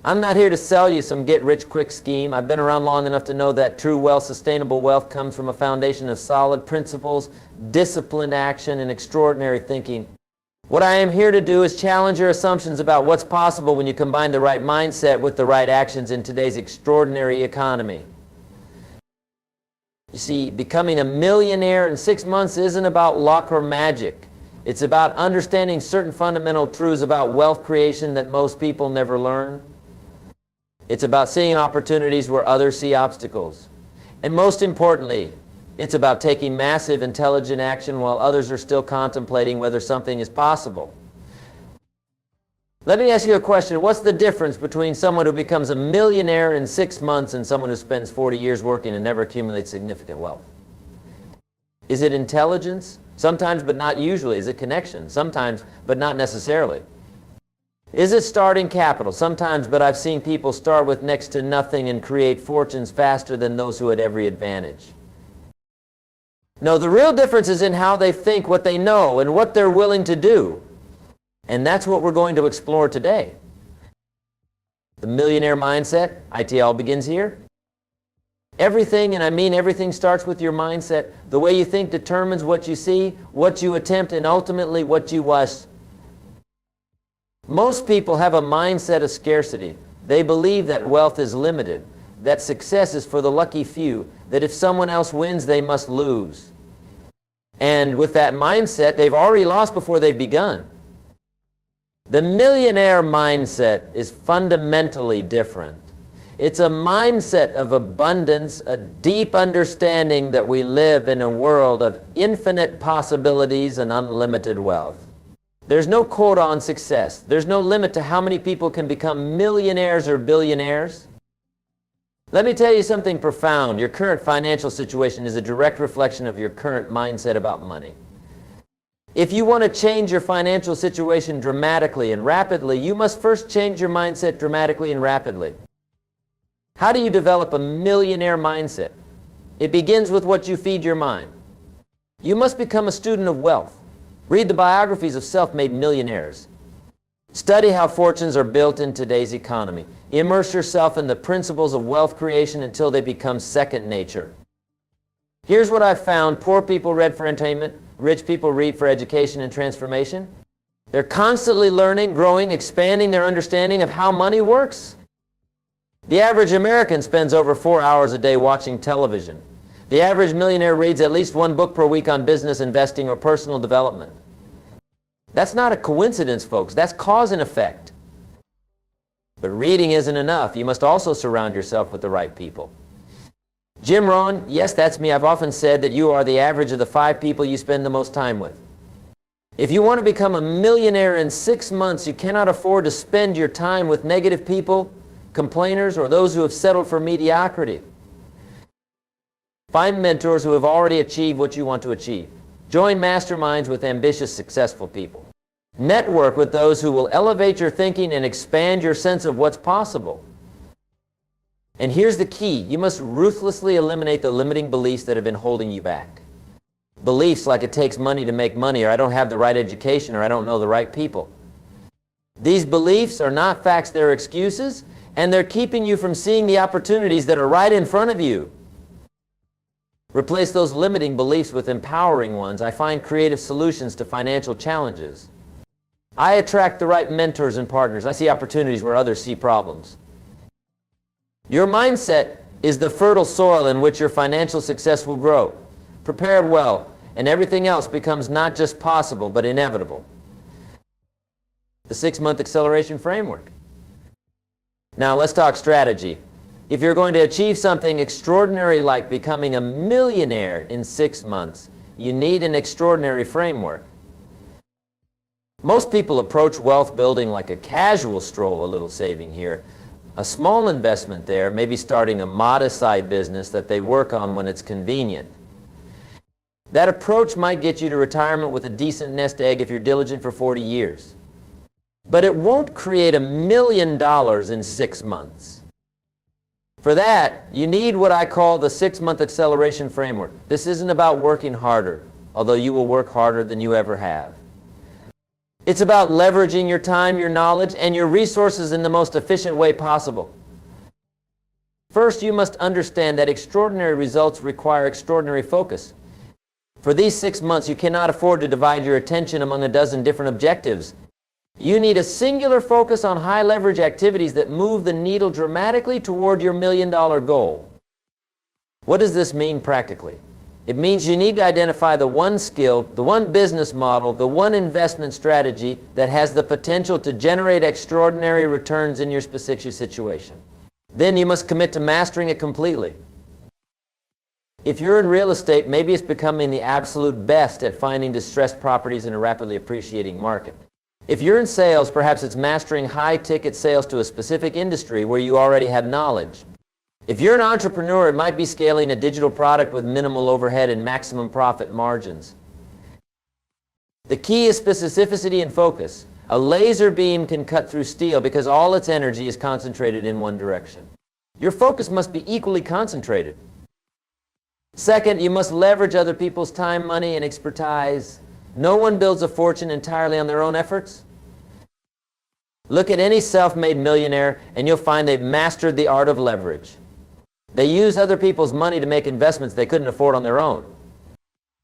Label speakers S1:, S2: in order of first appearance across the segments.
S1: I'm not here to sell you some get-rich-quick scheme. I've been around long enough to know that true wealth, sustainable wealth, comes from a foundation of solid principles, disciplined action, and extraordinary thinking. What I am here to do is challenge your assumptions about what's possible when you combine the right mindset with the right actions in today's extraordinary economy. You see, becoming a millionaire in 6 months isn't about luck or magic. It's about understanding certain fundamental truths about wealth creation that most people never learn. It's about seeing opportunities where others see obstacles. And most importantly, it's about taking massive, intelligent action while others are still contemplating whether something is possible. Let me ask you a question. What's the difference between someone who becomes a millionaire in 6 months and someone who spends 40 years working and never accumulates significant wealth? Is it intelligence? Sometimes, but not usually. Is it connection? Sometimes, but not necessarily. Is it starting capital? Sometimes, but I've seen people start with next to nothing and create fortunes faster than those who had every advantage. No, the real difference is in how they think, what they know, and what they're willing to do. And that's what we're going to explore today. The millionaire mindset, ITL begins here. Everything, and I mean everything, starts with your mindset. The way you think determines what you see, what you attempt, and ultimately what you must. Most people have a mindset of scarcity. They believe that wealth is limited, that success is for the lucky few, that if someone else wins, they must lose. And with that mindset, they've already lost before they've begun. The millionaire mindset is fundamentally different. It's a mindset of abundance, a deep understanding that we live in a world of infinite possibilities and unlimited wealth. There's no quota on success. There's no limit to how many people can become millionaires or billionaires. Let me tell you something profound. Your current financial situation is a direct reflection of your current mindset about money. If you want to change your financial situation dramatically and rapidly, you must first change your mindset dramatically and rapidly. How do you develop a millionaire mindset? It begins with what you feed your mind. You must become a student of wealth. Read the biographies of self-made millionaires. Study how fortunes are built in today's economy. Immerse yourself in the principles of wealth creation until they become second nature. Here's what I've found. Poor people read for entertainment. Rich people read for education and transformation. They're constantly learning, growing, expanding their understanding of how money works. The average American spends over 4 hours a day watching television. The average millionaire reads at least 1 book per week on business, investing, or personal development. That's not a coincidence, folks. That's cause and effect. But reading isn't enough. You must also surround yourself with the right people. Jim Rohn, yes, that's me. I've often said that you are the average of the 5 people you spend the most time with. If you want to become a millionaire in 6 months, you cannot afford to spend your time with negative people, complainers, or those who have settled for mediocrity. Find mentors who have already achieved what you want to achieve. Join masterminds with ambitious, successful people. Network with those who will elevate your thinking and expand your sense of what's possible. And here's the key. You must ruthlessly eliminate the limiting beliefs that have been holding you back. Beliefs like it takes money to make money, or I don't have the right education, or I don't know the right people. These beliefs are not facts, they're excuses, and they're keeping you from seeing the opportunities that are right in front of you. Replace those limiting beliefs with empowering ones. I find creative solutions to financial challenges. I attract the right mentors and partners. I see opportunities where others see problems. Your mindset is the fertile soil in which your financial success will grow. Prepare well, and everything else becomes not just possible, but inevitable. The 6-month acceleration framework. Now let's talk strategy. If you're going to achieve something extraordinary like becoming a millionaire in 6 months, you need an extraordinary framework. Most people approach wealth building like a casual stroll, a little saving here, a small investment there, maybe starting a modest side business that they work on when it's convenient. That approach might get you to retirement with a decent nest egg if you're diligent for 40 years. But it won't create $1 million in 6 months. For that, you need what I call the 6-month acceleration framework. This isn't about working harder, although you will work harder than you ever have. It's about leveraging your time, your knowledge, and your resources in the most efficient way possible. First, you must understand that extraordinary results require extraordinary focus. For these 6 months, you cannot afford to divide your attention among a dozen different objectives. You need a singular focus on high-leverage activities that move the needle dramatically toward your million-dollar goal. What does this mean practically? It means you need to identify the one skill, the one business model, the one investment strategy that has the potential to generate extraordinary returns in your specific situation. Then you must commit to mastering it completely. If you're in real estate, maybe it's becoming the absolute best at finding distressed properties in a rapidly appreciating market. If you're in sales, perhaps it's mastering high-ticket sales to a specific industry where you already have knowledge. If you're an entrepreneur, it might be scaling a digital product with minimal overhead and maximum profit margins. The key is specificity and focus. A laser beam can cut through steel because all its energy is concentrated in one direction. Your focus must be equally concentrated. Second, you must leverage other people's time, money, and expertise. No one builds a fortune entirely on their own efforts. Look at any self-made millionaire and you'll find they've mastered the art of leverage. They use other people's money to make investments they couldn't afford on their own.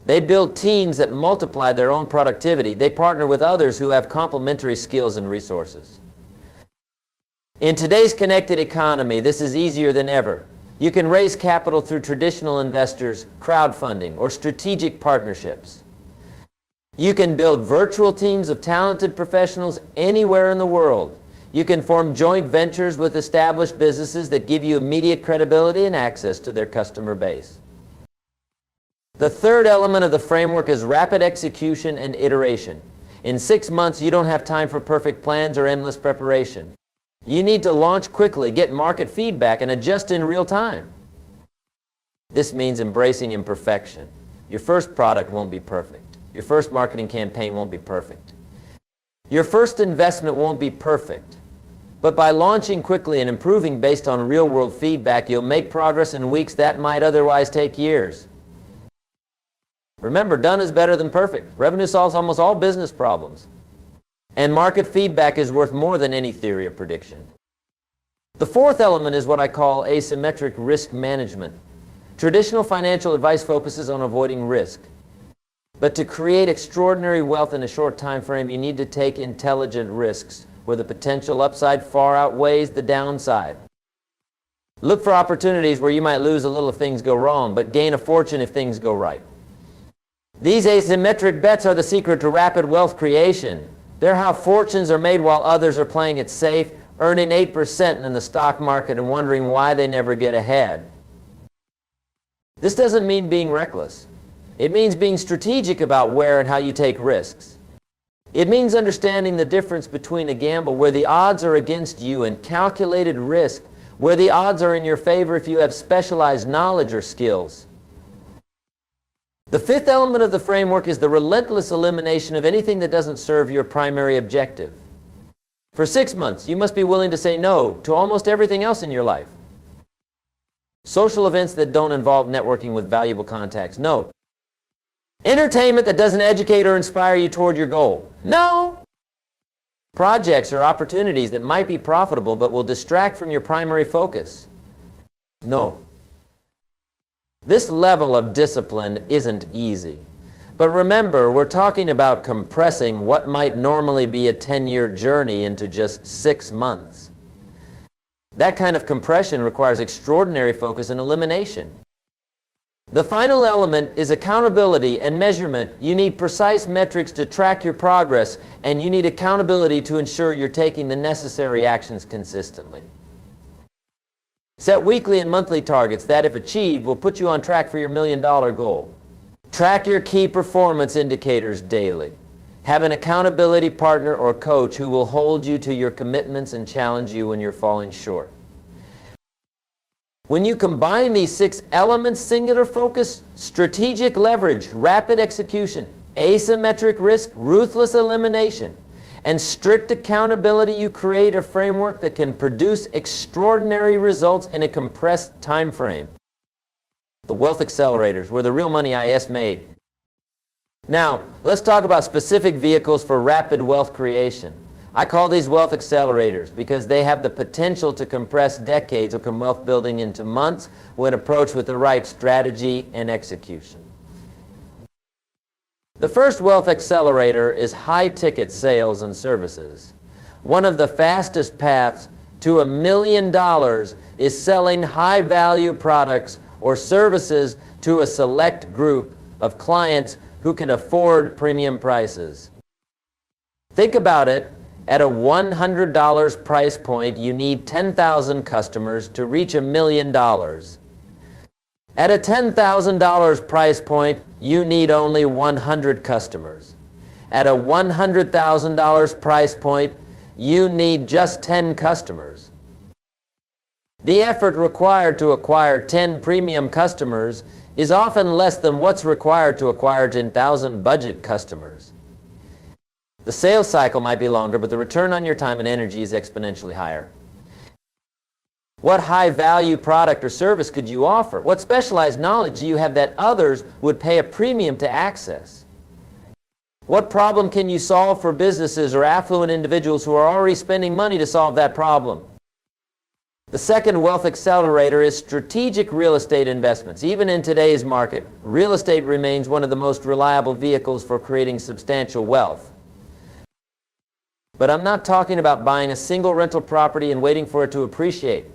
S1: They build teams that multiply their own productivity. They partner with others who have complementary skills and resources. In today's connected economy, this is easier than ever. You can raise capital through traditional investors, crowdfunding, or strategic partnerships. You can build virtual teams of talented professionals anywhere in the world. You can form joint ventures with established businesses that give you immediate credibility and access to their customer base. The third element of the framework is rapid execution and iteration. In 6 months, you don't have time for perfect plans or endless preparation. You need to launch quickly, get market feedback, and adjust in real time. This means embracing imperfection. Your first product won't be perfect. Your first marketing campaign won't be perfect. Your first investment won't be perfect. But by launching quickly and improving based on real-world feedback, you'll make progress in weeks that might otherwise take years. Remember, done is better than perfect. Revenue solves almost all business problems. And market feedback is worth more than any theory of prediction. The fourth element is what I call asymmetric risk management. Traditional financial advice focuses on avoiding risk. But to create extraordinary wealth in a short time frame, you need to take intelligent risks where the potential upside far outweighs the downside. Look for opportunities where you might lose a little if things go wrong, but gain a fortune if things go right. These asymmetric bets are the secret to rapid wealth creation. They're how fortunes are made while others are playing it safe, earning 8% in the stock market and wondering why they never get ahead. This doesn't mean being reckless. It means being strategic about where and how you take risks. It means understanding the difference between a gamble where the odds are against you and calculated risk where the odds are in your favor if you have specialized knowledge or skills. The fifth element of the framework is the relentless elimination of anything that doesn't serve your primary objective. For 6 months, you must be willing to say no to almost everything else in your life. Social events that don't involve networking with valuable contacts, no. Entertainment that doesn't educate or inspire you toward your goal, no. Projects or opportunities that might be profitable but will distract from your primary focus, no. This level of discipline isn't easy. But remember, we're talking about compressing what might normally be a 10-year journey into just 6 months. That kind of compression requires extraordinary focus and elimination. The final element is accountability and measurement. You need precise metrics to track your progress, and you need accountability to ensure you're taking the necessary actions consistently. Set weekly and monthly targets that, if achieved, will put you on track for your million-dollar goal. Track your key performance indicators daily. Have an accountability partner or coach who will hold you to your commitments and challenge you when you're falling short. When you combine these 6 elements, singular focus, strategic leverage, rapid execution, asymmetric risk, ruthless elimination, and strict accountability, you create a framework that can produce extraordinary results in a compressed time frame. The wealth accelerators, where the real money is made. Now, let's talk about specific vehicles for rapid wealth creation. I call these wealth accelerators because they have the potential to compress decades of wealth building into months when approached with the right strategy and execution. The first wealth accelerator is high-ticket sales and services. One of the fastest paths to $1 million is selling high-value products or services to a select group of clients who can afford premium prices. Think about it. At a $100 price point, you need 10,000 customers to reach $1 million. At a $10,000 price point, you need only 100 customers. At a $100,000 price point, you need just 10 customers. The effort required to acquire 10 premium customers is often less than what's required to acquire 10,000 budget customers. The sales cycle might be longer, but the return on your time and energy is exponentially higher. What high-value product or service could you offer? What specialized knowledge do you have that others would pay a premium to access? What problem can you solve for businesses or affluent individuals who are already spending money to solve that problem? The second wealth accelerator is strategic real estate investments. Even in today's market, real estate remains one of the most reliable vehicles for creating substantial wealth. But I'm not talking about buying a single rental property and waiting for it to appreciate.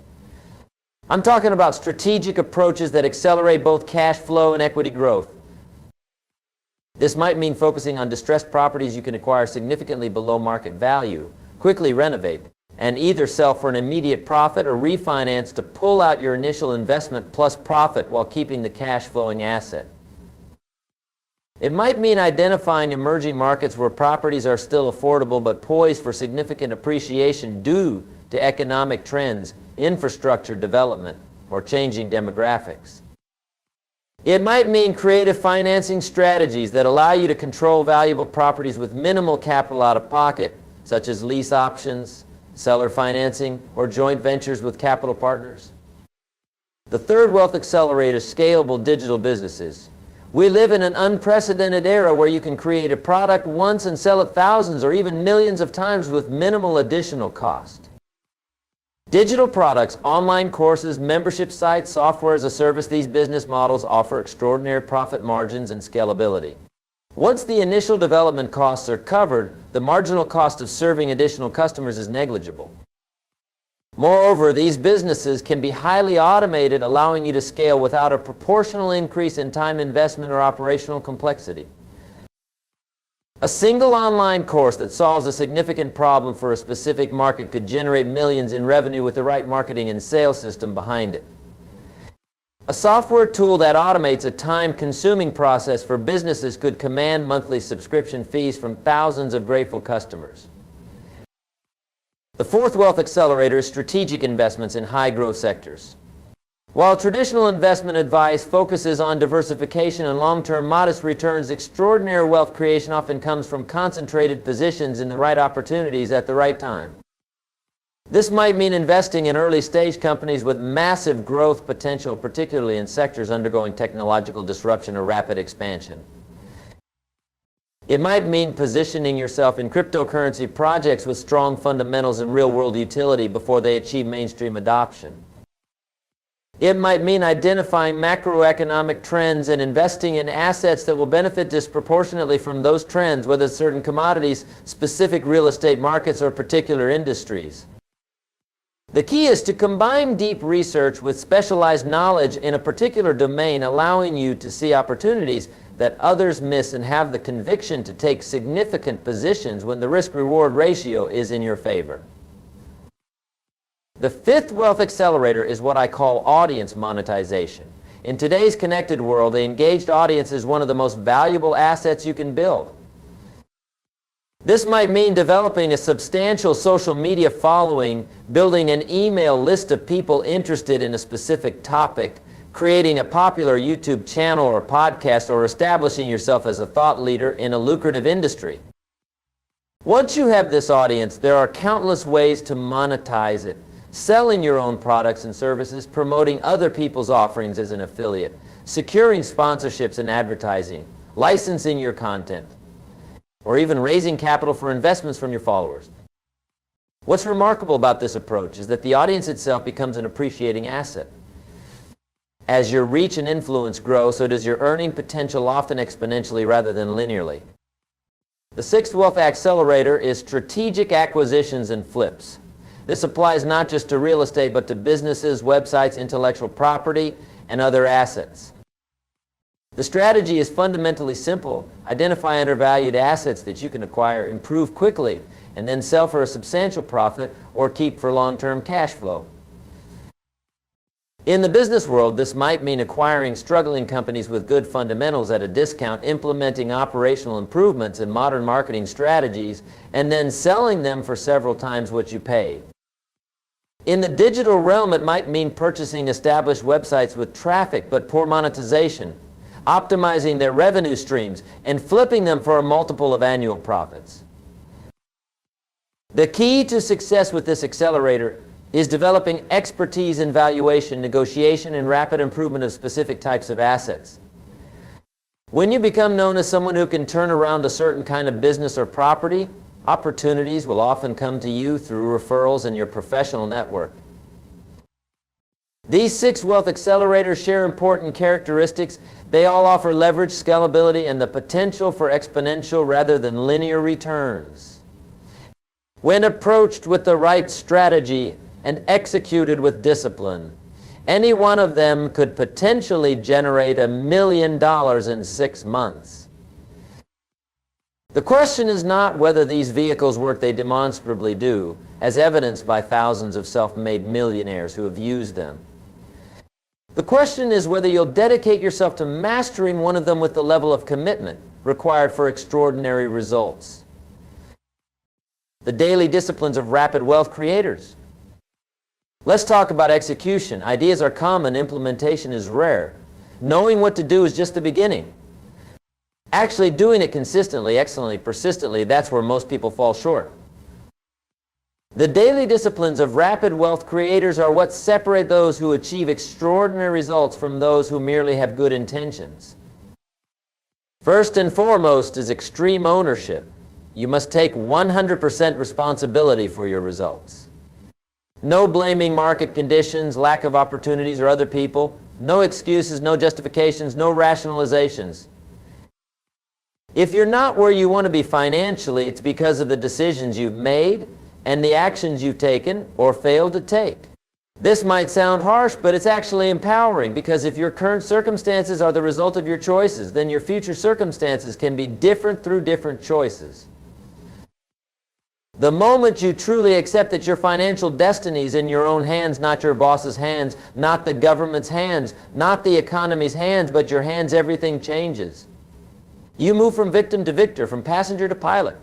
S1: I'm talking about strategic approaches that accelerate both cash flow and equity growth. This might mean focusing on distressed properties you can acquire significantly below market value, quickly renovate, and either sell for an immediate profit or refinance to pull out your initial investment plus profit while keeping the cash flowing asset. It might mean identifying emerging markets where properties are still affordable but poised for significant appreciation due to economic trends, infrastructure development, or changing demographics. It might mean creative financing strategies that allow you to control valuable properties with minimal capital out of pocket, such as lease options, seller financing, or joint ventures with capital partners. The third wealth accelerator is scalable digital businesses. We live in an unprecedented era where you can create a product once and sell it thousands or even millions of times with minimal additional cost. Digital products, online courses, membership sites, software as a service, these business models offer extraordinary profit margins and scalability. Once the initial development costs are covered, the marginal cost of serving additional customers is negligible. Moreover, these businesses can be highly automated, allowing you to scale without a proportional increase in time investment or operational complexity. A single online course that solves a significant problem for a specific market could generate millions in revenue with the right marketing and sales system behind it. A software tool that automates a time-consuming process for businesses could command monthly subscription fees from thousands of grateful customers. The fourth wealth accelerator is strategic investments in high-growth sectors. While traditional investment advice focuses on diversification and long-term modest returns, extraordinary wealth creation often comes from concentrated positions in the right opportunities at the right time. This might mean investing in early-stage companies with massive growth potential, particularly in sectors undergoing technological disruption or rapid expansion. It might mean positioning yourself in cryptocurrency projects with strong fundamentals and real-world utility before they achieve mainstream adoption. It might mean identifying macroeconomic trends and investing in assets that will benefit disproportionately from those trends, whether certain commodities, specific real estate markets, or particular industries. The key is to combine deep research with specialized knowledge in a particular domain, allowing you to see opportunities that others miss and have the conviction to take significant positions when the risk-reward ratio is in your favor. The fifth wealth accelerator is what I call audience monetization. In today's connected world, the engaged audience is one of the most valuable assets you can build. This might mean developing a substantial social media following, building an email list of people interested in a specific topic, creating a popular YouTube channel or podcast, or establishing yourself as a thought leader in a lucrative industry. Once you have this audience, there are countless ways to monetize it. Selling your own products and services, promoting other people's offerings as an affiliate, securing sponsorships and advertising, licensing your content, or even raising capital for investments from your followers. What's remarkable about this approach is that the audience itself becomes an appreciating asset. As your reach and influence grow, so does your earning potential, often exponentially rather than linearly. The sixth wealth accelerator is strategic acquisitions and flips. This applies not just to real estate, but to businesses, websites, intellectual property, and other assets. The strategy is fundamentally simple. Identify undervalued assets that you can acquire, improve quickly, and then sell for a substantial profit or keep for long-term cash flow. In the business world, this might mean acquiring struggling companies with good fundamentals at a discount, implementing operational improvements and modern marketing strategies, and then selling them for several times what you paid. In the digital realm, it might mean purchasing established websites with traffic but poor monetization, optimizing their revenue streams, and flipping them for a multiple of annual profits. The key to success with this accelerator is developing expertise in valuation, negotiation, and rapid improvement of specific types of assets. When you become known as someone who can turn around a certain kind of business or property, opportunities will often come to you through referrals and your professional network. These 6 wealth accelerators share important characteristics. They all offer leverage, scalability, and the potential for exponential rather than linear returns. When approached with the right strategy and executed with discipline, any one of them could potentially generate $1 million in 6 months. The question is not whether these vehicles work, they demonstrably do, as evidenced by thousands of self-made millionaires who have used them. The question is whether you'll dedicate yourself to mastering one of them with the level of commitment required for extraordinary results. The daily disciplines of rapid wealth creators. Let's talk about execution. Ideas are common, implementation is rare. Knowing what to do is just the beginning. Actually doing it consistently, excellently, persistently, that's where most people fall short. The daily disciplines of rapid wealth creators are what separate those who achieve extraordinary results from those who merely have good intentions. First and foremost is extreme ownership. You must take 100% responsibility for your results. No blaming market conditions, lack of opportunities, or other people. No excuses, no justifications, no rationalizations. If you're not where you want to be financially, it's because of the decisions you've made and the actions you've taken or failed to take. This might sound harsh, but it's actually empowering, because if your current circumstances are the result of your choices, then your future circumstances can be different through different choices. The moment you truly accept that your financial destiny is in your own hands, not your boss's hands, not the government's hands, not the economy's hands, but your hands, everything changes. You move from victim to victor, from passenger to pilot.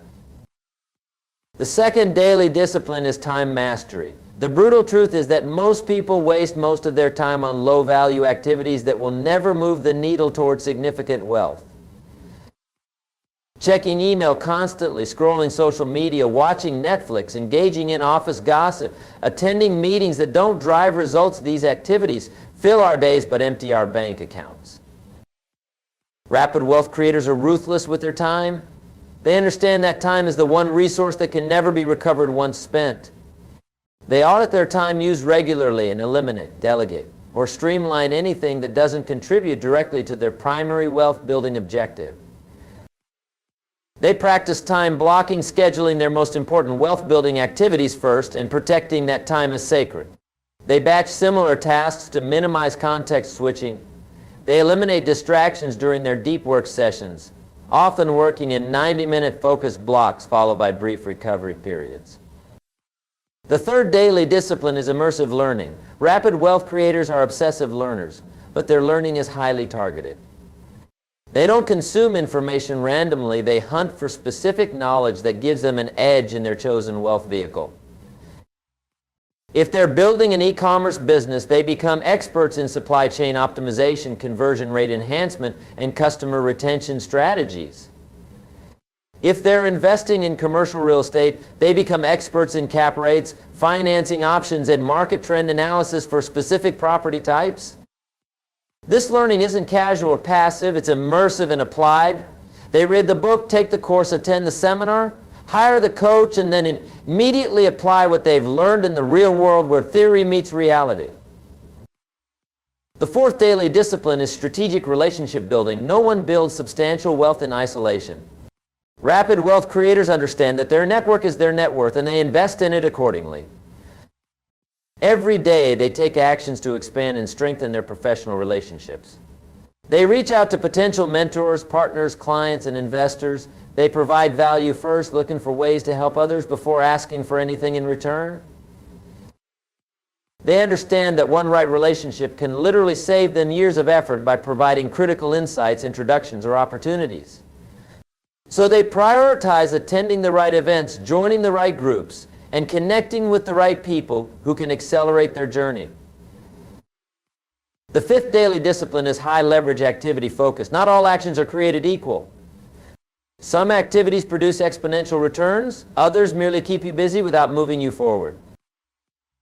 S1: The second daily discipline is time mastery. The brutal truth is that most people waste most of their time on low-value activities that will never move the needle toward significant wealth. Checking email constantly, scrolling social media, watching Netflix, engaging in office gossip, attending meetings that don't drive results. These activities fill our days but empty our bank accounts. Rapid wealth creators are ruthless with their time. They understand that time is the one resource that can never be recovered once spent. They audit their time used regularly and eliminate, delegate, or streamline anything that doesn't contribute directly to their primary wealth-building objective. They practice time blocking, scheduling their most important wealth-building activities first, and protecting that time as sacred. They batch similar tasks to minimize context switching. They eliminate distractions during their deep work sessions, often working in 90-minute focused blocks followed by brief recovery periods. The third daily discipline is immersive learning. Rapid wealth creators are obsessive learners, but their learning is highly targeted. They don't consume information randomly. They hunt for specific knowledge that gives them an edge in their chosen wealth vehicle. If they're building an e-commerce business, they become experts in supply chain optimization, conversion rate enhancement, and customer retention strategies. If they're investing in commercial real estate, they become experts in cap rates, financing options, and market trend analysis for specific property types. This learning isn't casual or passive, it's immersive and applied. They read the book, take the course, attend the seminar, hire the coach, and then immediately apply what they've learned in the real world where theory meets reality. The fourth daily discipline is strategic relationship building. No one builds substantial wealth in isolation. Rapid wealth creators understand that their network is their net worth and they invest in it accordingly. Every day they take actions to expand and strengthen their professional relationships. They reach out to potential mentors, partners, clients, and investors. They provide value first, looking for ways to help others before asking for anything in return. They understand that one right relationship can literally save them years of effort by providing critical insights, introductions, or opportunities. So they prioritize attending the right events, joining the right groups, and connecting with the right people who can accelerate their journey. The fifth daily discipline is high leverage activity focus. Not all actions are created equal. Some activities produce exponential returns, others merely keep you busy without moving you forward.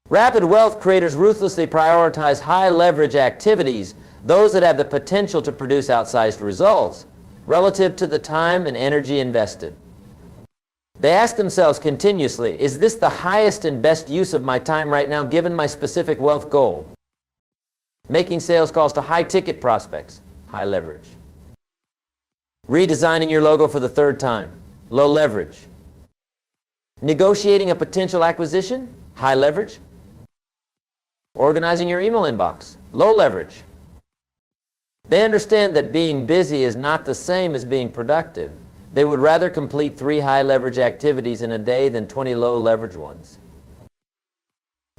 S1: Rapid wealth creators ruthlessly prioritize high leverage activities, those that have the potential to produce outsized results, relative to the time and energy invested. They ask themselves continuously, is this the highest and best use of my time right now given my specific wealth goal? Making sales calls to high-ticket prospects, high leverage. Redesigning your logo for the third time, low leverage. Negotiating a potential acquisition, high leverage. Organizing your email inbox, low leverage. They understand that being busy is not the same as being productive. They would rather complete 3 high leverage activities in a day than 20 low leverage ones.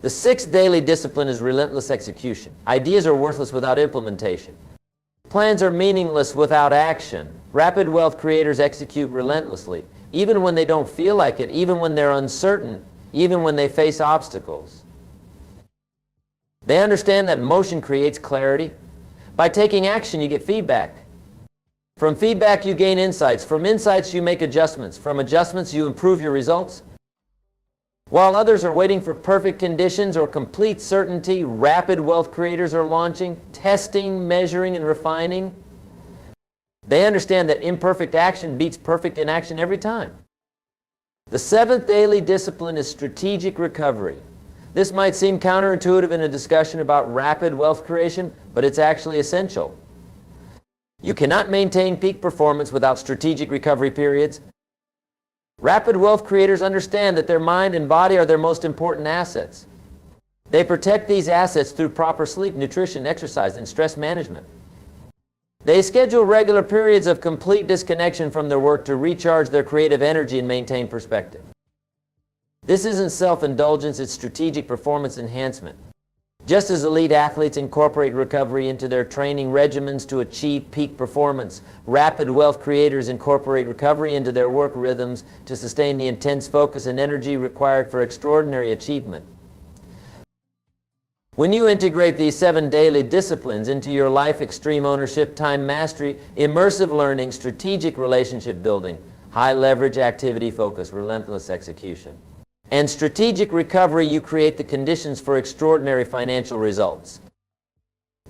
S1: The sixth daily discipline is relentless execution. Ideas are worthless without implementation. Plans are meaningless without action. Rapid wealth creators execute relentlessly, even when they don't feel like it, even when they're uncertain, even when they face obstacles. They understand that motion creates clarity. By taking action, you get feedback. From feedback, you gain insights. From insights, you make adjustments. From adjustments, you improve your results. While others are waiting for perfect conditions or complete certainty, rapid wealth creators are launching, testing, measuring, and refining. They understand that imperfect action beats perfect inaction every time. The seventh daily discipline is strategic recovery. This might seem counterintuitive in a discussion about rapid wealth creation, but it's actually essential. You cannot maintain peak performance without strategic recovery periods. Rapid wealth creators understand that their mind and body are their most important assets. They protect these assets through proper sleep, nutrition, exercise, and stress management. They schedule regular periods of complete disconnection from their work to recharge their creative energy and maintain perspective. This isn't self-indulgence, it's strategic performance enhancement. Just as elite athletes incorporate recovery into their training regimens to achieve peak performance, rapid wealth creators incorporate recovery into their work rhythms to sustain the intense focus and energy required for extraordinary achievement. When you integrate these 7 daily disciplines into your life, extreme ownership, time mastery, immersive learning, strategic relationship building, high leverage activity focus, relentless execution, and strategic recovery, you create the conditions for extraordinary financial results.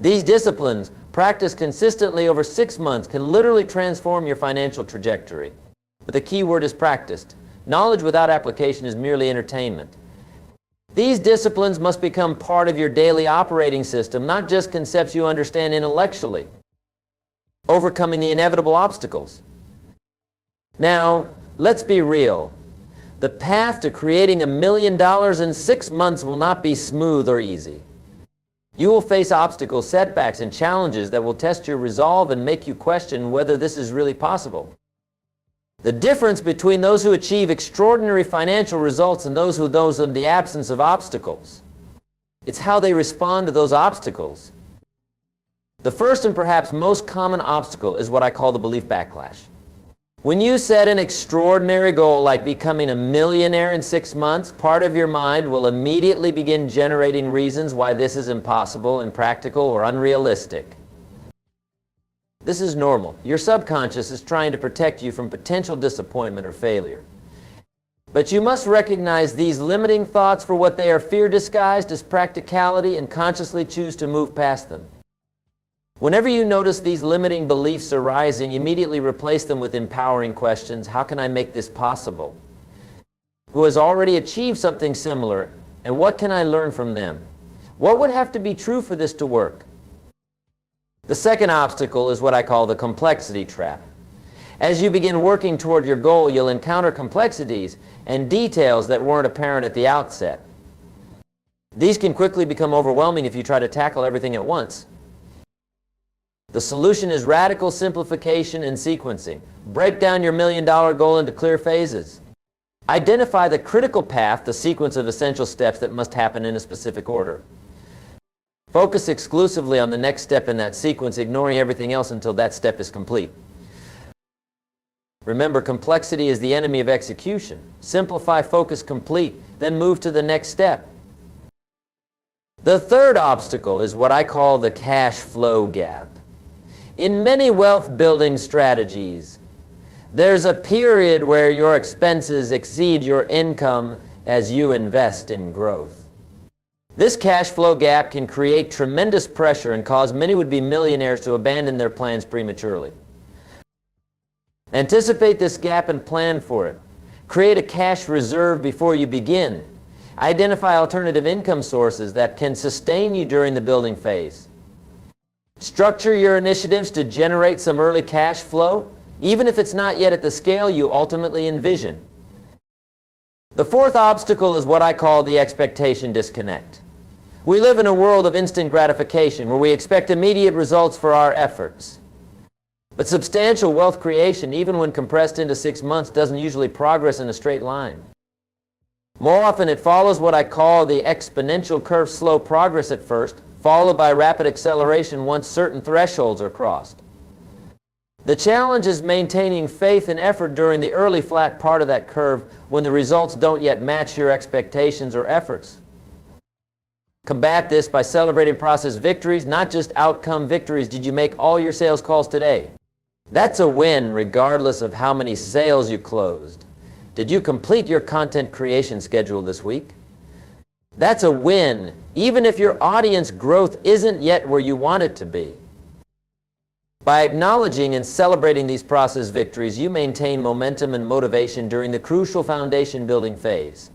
S1: These disciplines, practiced consistently over 6 months, can literally transform your financial trajectory. But the key word is practiced. Knowledge without application is merely entertainment. These disciplines must become part of your daily operating system, not just concepts you understand intellectually. Overcoming the inevitable obstacles. Now, let's be real. The path to creating $1 million in 6 months will not be smooth or easy. You will face obstacles, setbacks, and challenges that will test your resolve and make you question whether this is really possible. The difference between those who achieve extraordinary financial results and those in the absence of obstacles, it's how they respond to those obstacles. The first and perhaps most common obstacle is what I call the belief backlash. When you set an extraordinary goal like becoming a millionaire in 6 months, part of your mind will immediately begin generating reasons why this is impossible, impractical, or unrealistic. This is normal. Your subconscious is trying to protect you from potential disappointment or failure. But you must recognize these limiting thoughts for what they are, fear disguised as practicality, and consciously choose to move past them. Whenever you notice these limiting beliefs arising, immediately replace them with empowering questions. How can I make this possible? Who has already achieved something similar, and what can I learn from them? What would have to be true for this to work? The second obstacle is what I call the complexity trap. As you begin working toward your goal, you'll encounter complexities and details that weren't apparent at the outset. These can quickly become overwhelming if you try to tackle everything at once. The solution is radical simplification and sequencing. Break down your $1 million goal into clear phases. Identify the critical path, the sequence of essential steps that must happen in a specific order. Focus exclusively on the next step in that sequence, ignoring everything else until that step is complete. Remember, complexity is the enemy of execution. Simplify, focus, complete, then move to the next step. The third obstacle is what I call the cash flow gap. In many wealth-building strategies, there's a period where your expenses exceed your income as you invest in growth. This cash flow gap can create tremendous pressure and cause many would-be millionaires to abandon their plans prematurely. Anticipate this gap and plan for it. Create a cash reserve before you begin. Identify alternative income sources that can sustain you during the building phase. Structure your initiatives to generate some early cash flow, even if it's not yet at the scale you ultimately envision. The fourth obstacle is what I call the expectation disconnect. We live in a world of instant gratification where we expect immediate results for our efforts. But substantial wealth creation, even when compressed into 6 months, doesn't usually progress in a straight line. More often it follows what I call the exponential curve: slow progress at first, followed by rapid acceleration once certain thresholds are crossed. The challenge is maintaining faith and effort during the early flat part of that curve when the results don't yet match your expectations or efforts. Combat this by celebrating process victories, not just outcome victories. Did you make all your sales calls today? That's a win regardless of how many sales you closed. Did you complete your content creation schedule this week? That's a win, even if your audience growth isn't yet where you want it to be. By acknowledging and celebrating these process victories, you maintain momentum and motivation during the crucial foundation building phase.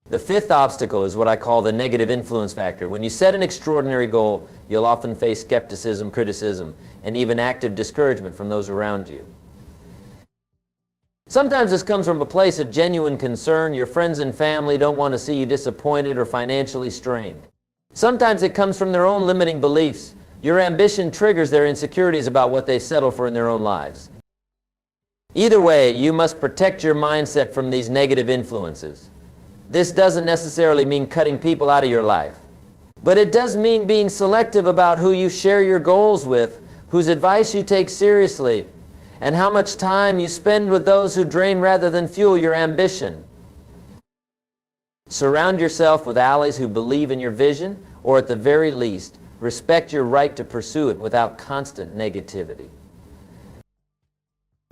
S1: The fifth obstacle is what I call the negative influence factor. When you set an extraordinary goal, you'll often face skepticism, criticism, and even active discouragement from those around you. Sometimes this comes from a place of genuine concern. Your friends and family don't want to see you disappointed or financially strained. Sometimes it comes from their own limiting beliefs. Your ambition triggers their insecurities about what they settle for in their own lives. Either way, you must protect your mindset from these negative influences. This doesn't necessarily mean cutting people out of your life, but it does mean being selective about who you share your goals with, whose advice you take seriously, and how much time you spend with those who drain rather than fuel your ambition. Surround yourself with allies who believe in your vision, or at the very least, respect your right to pursue it without constant negativity.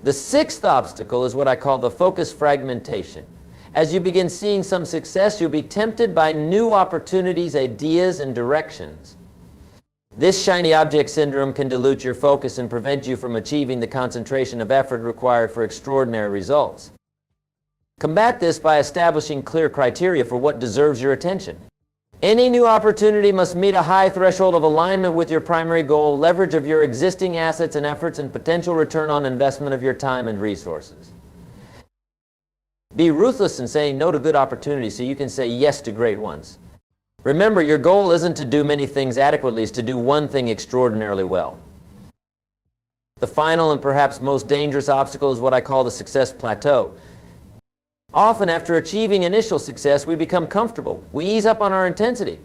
S1: The sixth obstacle is what I call the focus fragmentation. As you begin seeing some success, you'll be tempted by new opportunities, ideas, and directions. This shiny object syndrome can dilute your focus and prevent you from achieving the concentration of effort required for extraordinary results. Combat this by establishing clear criteria for what deserves your attention. Any new opportunity must meet a high threshold of alignment with your primary goal, leverage of your existing assets and efforts, and potential return on investment of your time and resources. Be ruthless in saying no to good opportunities so you can say yes to great ones. Remember, your goal isn't to do many things adequately, it's to do one thing extraordinarily well. The final and perhaps most dangerous obstacle is what I call the success plateau. Often after achieving initial success, we become comfortable. We ease up on our intensity.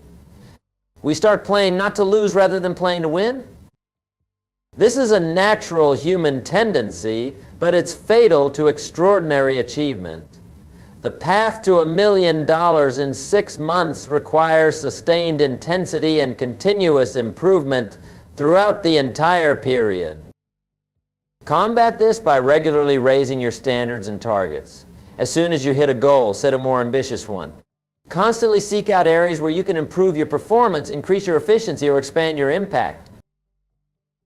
S1: We start playing not to lose rather than playing to win. This is a natural human tendency, but it's fatal to extraordinary achievement. The path to $1 million in 6 months requires sustained intensity and continuous improvement throughout the entire period. Combat this by regularly raising your standards and targets. As soon as you hit a goal, set a more ambitious one. Constantly seek out areas where you can improve your performance, increase your efficiency, or expand your impact.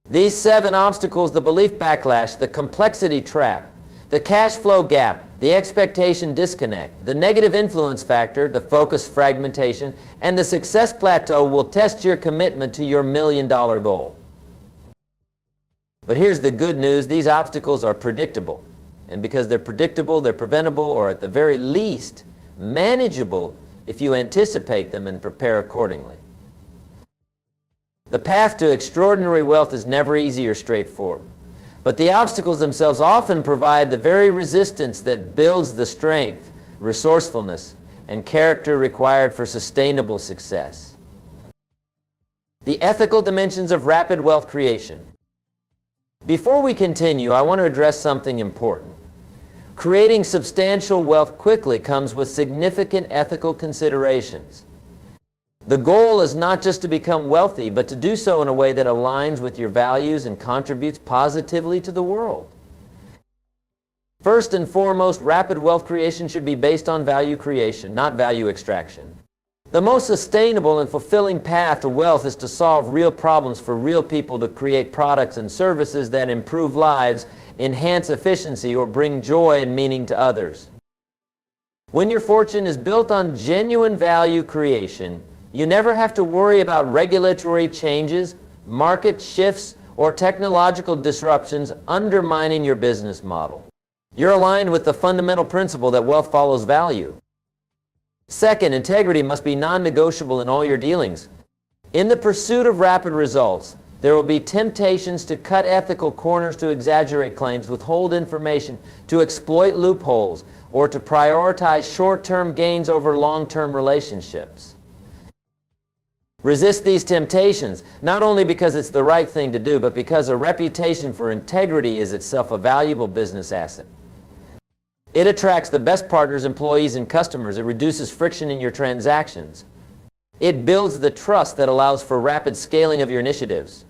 S1: These 7 obstacles: the belief backlash, the complexity trap, the cash flow gap, the expectation disconnect, the negative influence factor, the focus fragmentation, and the success plateau will test your commitment to your $1 million goal. But here's the good news: these obstacles are predictable. And because they're predictable, they're preventable, or at the very least, manageable if you anticipate them and prepare accordingly. The path to extraordinary wealth is never easy or straightforward. But the obstacles themselves often provide the very resistance that builds the strength, resourcefulness, and character required for sustainable success. The ethical dimensions of rapid wealth creation. Before we continue, I want to address something important. Creating substantial wealth quickly comes with significant ethical considerations. The goal is not just to become wealthy, but to do so in a way that aligns with your values and contributes positively to the world. First and foremost, rapid wealth creation should be based on value creation, not value extraction. The most sustainable and fulfilling path to wealth is to solve real problems for real people, to create products and services that improve lives, enhance efficiency, or bring joy and meaning to others. When your fortune is built on genuine value creation, you never have to worry about regulatory changes, market shifts, or technological disruptions undermining your business model. You're aligned with the fundamental principle that wealth follows value. Second, integrity must be non-negotiable in all your dealings. In the pursuit of rapid results, there will be temptations to cut ethical corners, to exaggerate claims, withhold information, to exploit loopholes, or to prioritize short-term gains over long-term relationships. Resist these temptations, not only because it's the right thing to do, but because a reputation for integrity is itself a valuable business asset. It attracts the best partners, employees, and customers. It reduces friction in your transactions. It builds the trust that allows for rapid scaling of your initiatives.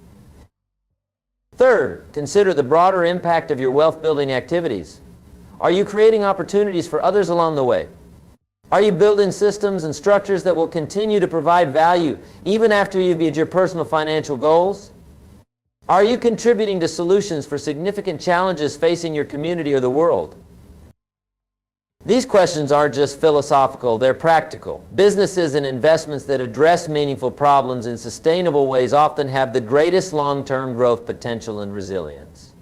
S1: Third, consider the broader impact of your wealth-building activities. Are you creating opportunities for others along the way? Are you building systems and structures that will continue to provide value even after you've met your personal financial goals? Are you contributing to solutions for significant challenges facing your community or the world? These questions aren't just philosophical, they're practical. Businesses and investments that address meaningful problems in sustainable ways often have the greatest long-term growth potential and resilience.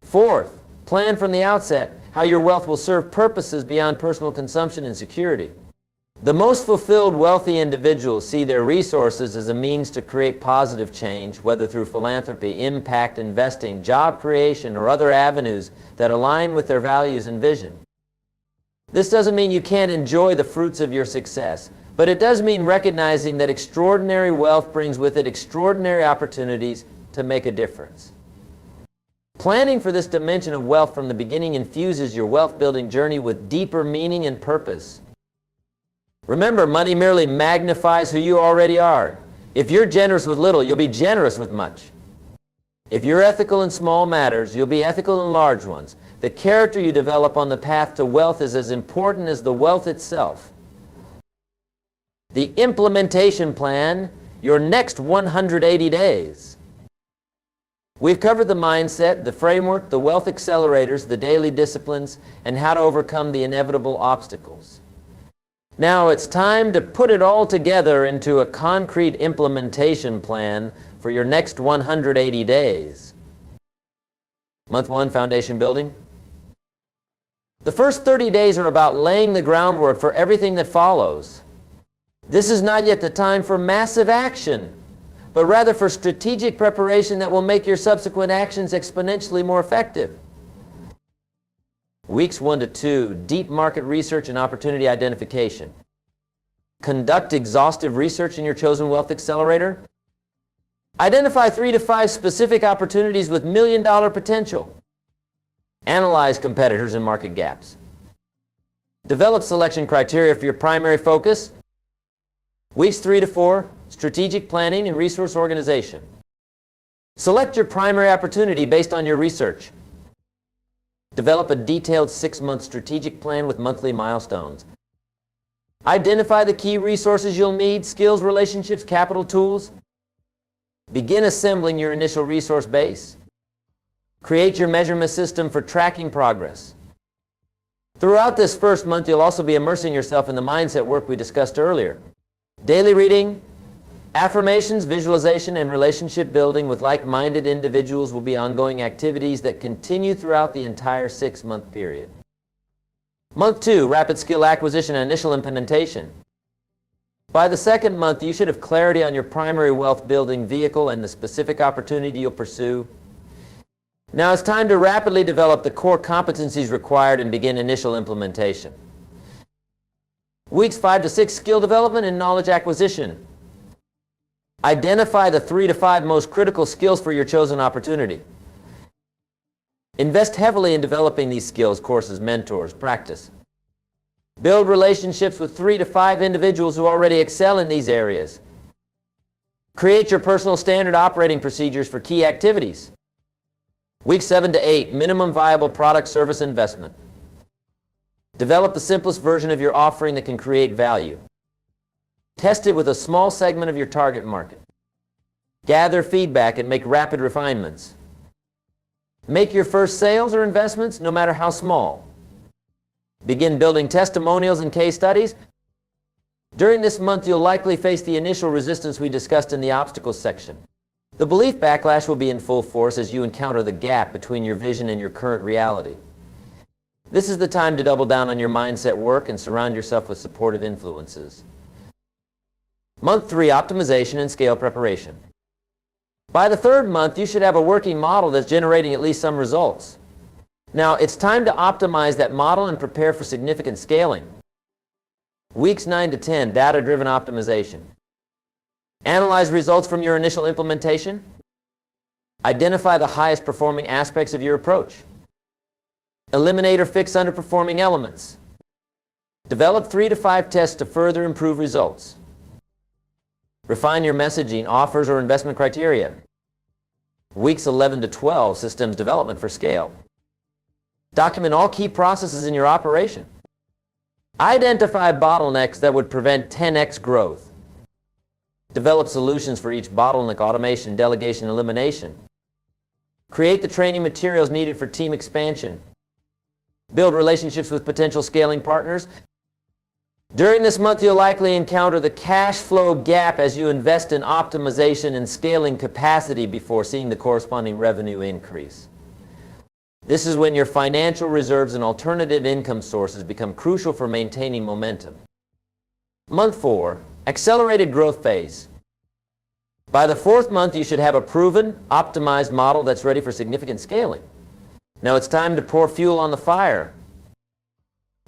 S1: Fourth, plan from the outset how your wealth will serve purposes beyond personal consumption and security. The most fulfilled, wealthy individuals see their resources as a means to create positive change, whether through philanthropy, impact investing, job creation, or other avenues that align with their values and vision. This doesn't mean you can't enjoy the fruits of your success, but it does mean recognizing that extraordinary wealth brings with it extraordinary opportunities to make a difference. Planning for this dimension of wealth from the beginning infuses your wealth-building journey with deeper meaning and purpose. Remember, money merely magnifies who you already are. If you're generous with little, you'll be generous with much. If you're ethical in small matters, you'll be ethical in large ones. The character you develop on the path to wealth is as important as the wealth itself. The implementation plan, your next 180 days. We've covered the mindset, the framework, the wealth accelerators, the daily disciplines, and how to overcome the inevitable obstacles. Now it's time to put it all together into a concrete implementation plan for your next 180 days. Month 1, foundation building. The first 30 days are about laying the groundwork for everything that follows. This is not yet the time for massive action, but rather for strategic preparation that will make your subsequent actions exponentially more effective. Weeks 1 to 2, deep market research and opportunity identification. Conduct exhaustive research in your chosen wealth accelerator. Identify 3 to 5 specific opportunities with $1 million potential. Analyze competitors and market gaps. Develop selection criteria for your primary focus. Weeks 3 to 4, strategic planning and resource organization. Select your primary opportunity based on your research. Develop a detailed 6-month strategic plan with monthly milestones. Identify the key resources you'll need: skills, relationships, capital, tools. Begin assembling your initial resource base. Create your measurement system for tracking progress. Throughout this first month, you'll also be immersing yourself in the mindset work we discussed earlier. Daily reading, affirmations, visualization, and relationship building with like-minded individuals will be ongoing activities that continue throughout the entire 6-month period. Month 2, rapid skill acquisition and initial implementation. By the 2nd month, you should have clarity on your primary wealth building vehicle and the specific opportunity you'll pursue. Now it's time to rapidly develop the core competencies required and begin initial implementation. Weeks 5 to 6, skill development and knowledge acquisition. Identify the 3 to 5 most critical skills for your chosen opportunity. Invest heavily in developing these skills, courses, mentors, practice. Build relationships with 3 to 5 individuals who already excel in these areas. Create your personal standard operating procedures for key activities. Week 7 to 8, minimum viable product service investment. Develop the simplest version of your offering that can create value. Test it with a small segment of your target market. Gather feedback and make rapid refinements. Make your first sales or investments, no matter how small. Begin building testimonials and case studies. During this month, you'll likely face the initial resistance we discussed in the obstacles section. The belief backlash will be in full force as you encounter the gap between your vision and your current reality. This is the time to double down on your mindset work and surround yourself with supportive influences. Month 3, optimization and scale preparation. By the 3rd month, you should have a working model that's generating at least some results. Now, it's time to optimize that model and prepare for significant scaling. Weeks 9 to 10, data-driven optimization. Analyze results from your initial implementation. Identify the highest performing aspects of your approach. Eliminate or fix underperforming elements. Develop 3 to 5 tests to further improve results. Refine your messaging, offers, or investment criteria. Weeks 11 to 12, systems development for scale. Document all key processes in your operation. Identify bottlenecks that would prevent 10x growth. Develop solutions for each bottleneck, automation, delegation, elimination. Create the training materials needed for team expansion. Build relationships with potential scaling partners. During this month, you'll likely encounter the cash flow gap as you invest in optimization and scaling capacity before seeing the corresponding revenue increase. This is when your financial reserves and alternative income sources become crucial for maintaining momentum. Month 4, accelerated growth phase. By the 4th month, you should have a proven, optimized model that's ready for significant scaling. Now it's time to pour fuel on the fire.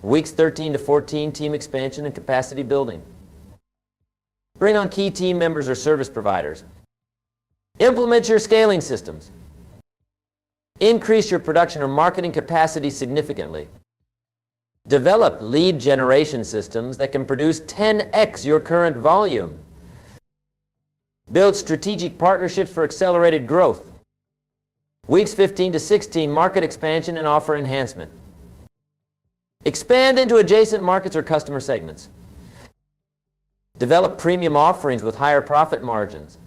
S1: Weeks 13 to 14, team expansion and capacity building. Bring on key team members or service providers. Implement your scaling systems. Increase your production or marketing capacity significantly. Develop lead generation systems that can produce 10x your current volume. Build strategic partnerships for accelerated growth. Weeks 15 to 16, market expansion and offer enhancement. Expand into adjacent markets or customer segments. Develop premium offerings with higher profit margins.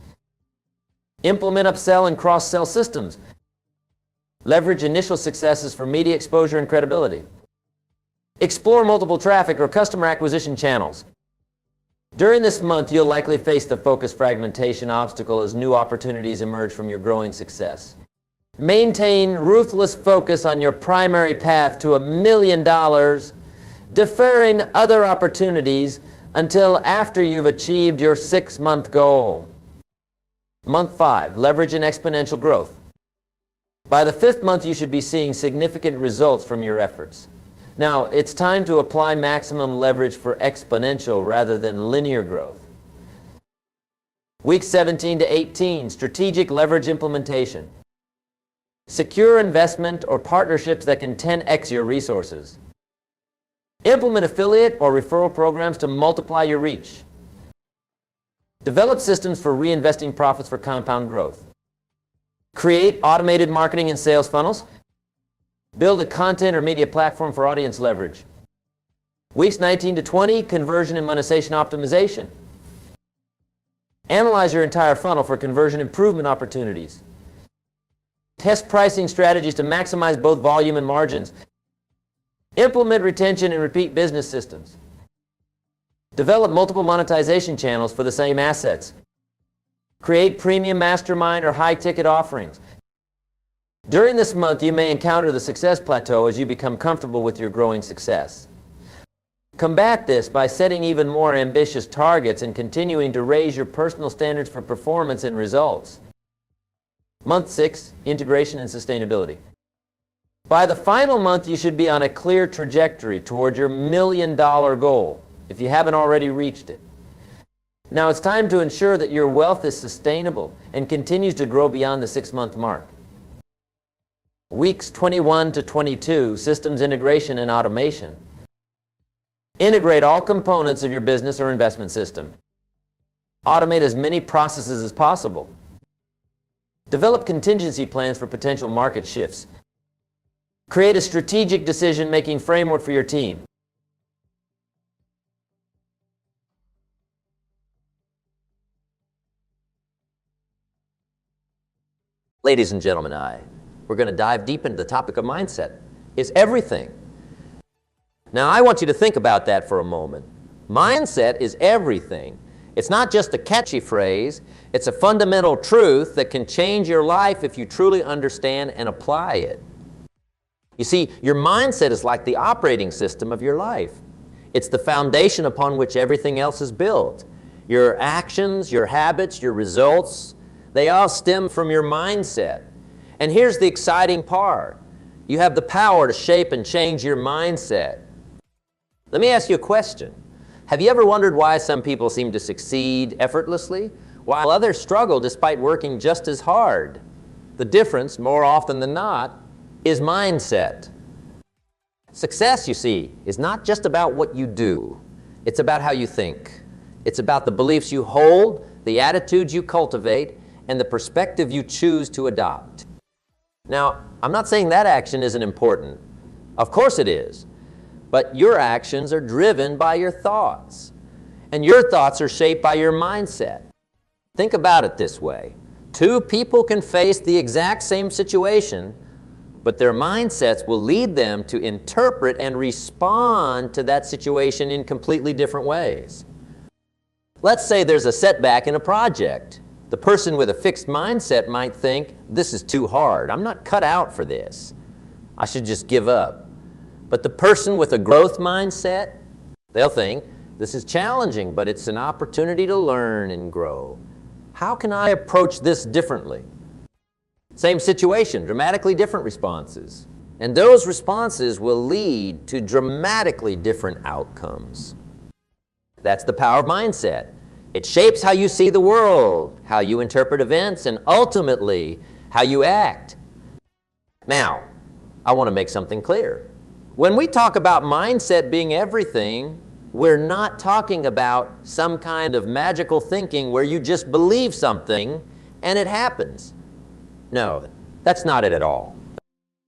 S1: Implement upsell and cross-sell systems. Leverage initial successes for media exposure and credibility. Explore multiple traffic or customer acquisition channels. During this month, you'll likely face the focus fragmentation obstacle as new opportunities emerge from your growing success. Maintain ruthless focus on your primary path to $1 million, deferring other opportunities until after you've achieved your 6-month goal. Month 5, leverage and exponential growth. By the 5th month, you should be seeing significant results from your efforts. Now, it's time to apply maximum leverage for exponential rather than linear growth. Week 17 to 18, strategic leverage implementation. Secure investment or partnerships that can 10x your resources. Implement affiliate or referral programs to multiply your reach. Develop systems for reinvesting profits for compound growth. Create automated marketing and sales funnels. Build a content or media platform for audience leverage. Weeks 19 to 20, conversion and monetization optimization. Analyze your entire funnel for conversion improvement opportunities. Test pricing strategies to maximize both volume and margins. Implement retention and repeat business systems. Develop multiple monetization channels for the same assets. Create premium mastermind or high-ticket offerings. During this month, you may encounter the success plateau as you become comfortable with your growing success. Combat this by setting even more ambitious targets and continuing to raise your personal standards for performance and results. Month 6, integration and sustainability. By the final month, you should be on a clear trajectory toward your $1 million goal, if you haven't already reached it. Now it's time to ensure that your wealth is sustainable and continues to grow beyond the 6-month mark. Weeks 21 to 22, systems integration and automation. Integrate all components of your business or investment system. Automate as many processes as possible. Develop contingency plans for potential market shifts. Create a strategic decision-making framework for your team. Ladies and gentlemen, we're going to dive deep into the topic of mindset. Is everything. Now, I want you to think about that for a moment. Mindset is everything. It's not just a catchy phrase. It's a fundamental truth that can change your life if you truly understand and apply it. You see, your mindset is like the operating system of your life. It's the foundation upon which everything else is built. Your actions, your habits, your results, they all stem from your mindset. And here's the exciting part. You have the power to shape and change your mindset. Let me ask you a question. Have you ever wondered why some people seem to succeed effortlessly, while others struggle despite working just as hard? The difference, more often than not, is mindset. Success, you see, is not just about what you do. It's about how you think. It's about the beliefs you hold, the attitudes you cultivate, and the perspective you choose to adopt. Now, I'm not saying that action isn't important. Of course it is. But your actions are driven by your thoughts. And your thoughts are shaped by your mindset. Think about it this way. Two people can face the exact same situation, but their mindsets will lead them to interpret and respond to that situation in completely different ways. Let's say there's a setback in a project. The person with a fixed mindset might think, this is too hard. I'm not cut out for this. I should just give up. But the person with a growth mindset, they'll think, this is challenging, but it's an opportunity to learn and grow. How can I approach this differently? Same situation, dramatically different responses. And those responses will lead to dramatically different outcomes. That's the power of mindset. It shapes how you see the world, how you interpret events, and ultimately, how you act. Now, I want to make something clear. When we talk about mindset being everything, we're not talking about some kind of magical thinking where you just believe something and it happens. No, that's not it at all.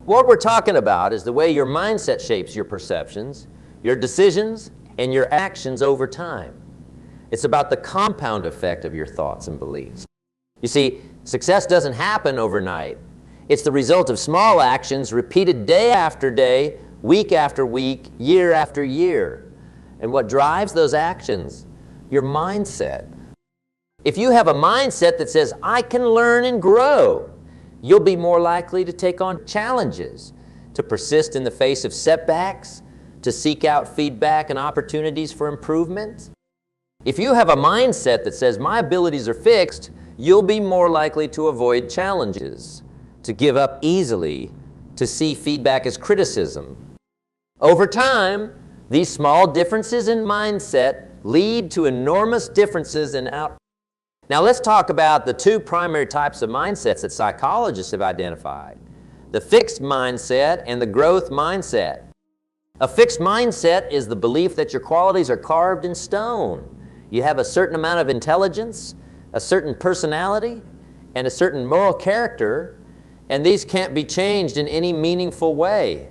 S1: What we're talking about is the way your mindset shapes your perceptions, your decisions, and your actions over time. It's about the compound effect of your thoughts and beliefs. You see, success doesn't happen overnight. It's the result of small actions repeated day after day, week after week, year after year. And what drives those actions? Your mindset. If you have a mindset that says, I can learn and grow, you'll be more likely to take on challenges, to persist in the face of setbacks, to seek out feedback and opportunities for improvement. If you have a mindset that says, my abilities are fixed, you'll be more likely to avoid challenges, to give up easily, to see feedback as criticism. Over time, these small differences in mindset lead to enormous differences in outcomes. Now let's talk about the two primary types of mindsets that psychologists have identified. The fixed mindset and the growth mindset. A fixed mindset is the belief that your qualities are carved in stone. You have a certain amount of intelligence, a certain personality, and a certain moral character, and these can't be changed in any meaningful way.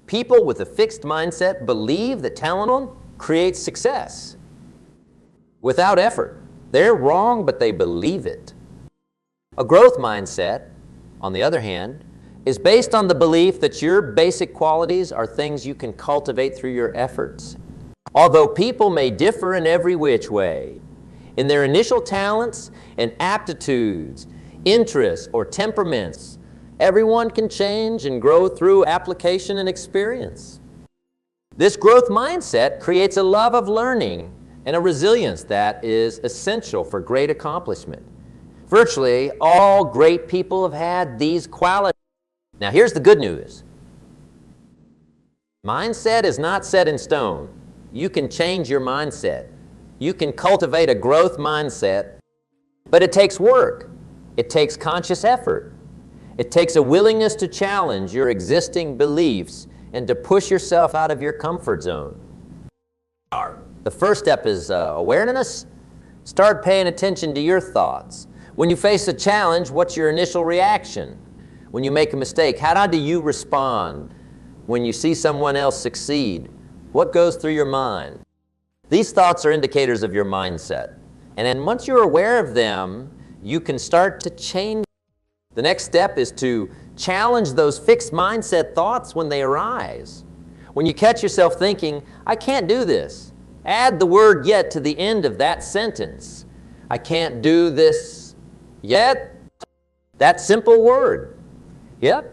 S1: People with a fixed mindset believe that talent creates success without effort.
S2: They're wrong, but they believe it. A growth mindset, on the other hand, is based on the belief that your basic qualities are things you can cultivate through your efforts. Although people may differ in every which way, in their initial talents and aptitudes, interests, or temperaments, everyone can change and grow through application and experience. This growth mindset creates a love of learning and a resilience that is essential for great accomplishment. Virtually all great people have had these qualities. Now here's the good news. Mindset is not set in stone. You can change your mindset. You can cultivate a growth mindset, but it takes work. It takes conscious effort. It takes a willingness to challenge your existing beliefs and to push yourself out of your comfort zone. The first step is awareness. Start paying attention to your thoughts. When you face a challenge, what's your initial reaction? When you make a mistake, how do you respond? When you see someone else succeed, what goes through your mind? These thoughts are indicators of your mindset. And then once you're aware of them, you can start to change. The next step is to challenge those fixed mindset thoughts when they arise. When you catch yourself thinking, I can't do this, add the word yet to the end of that sentence. I can't do this yet. That simple word, yet,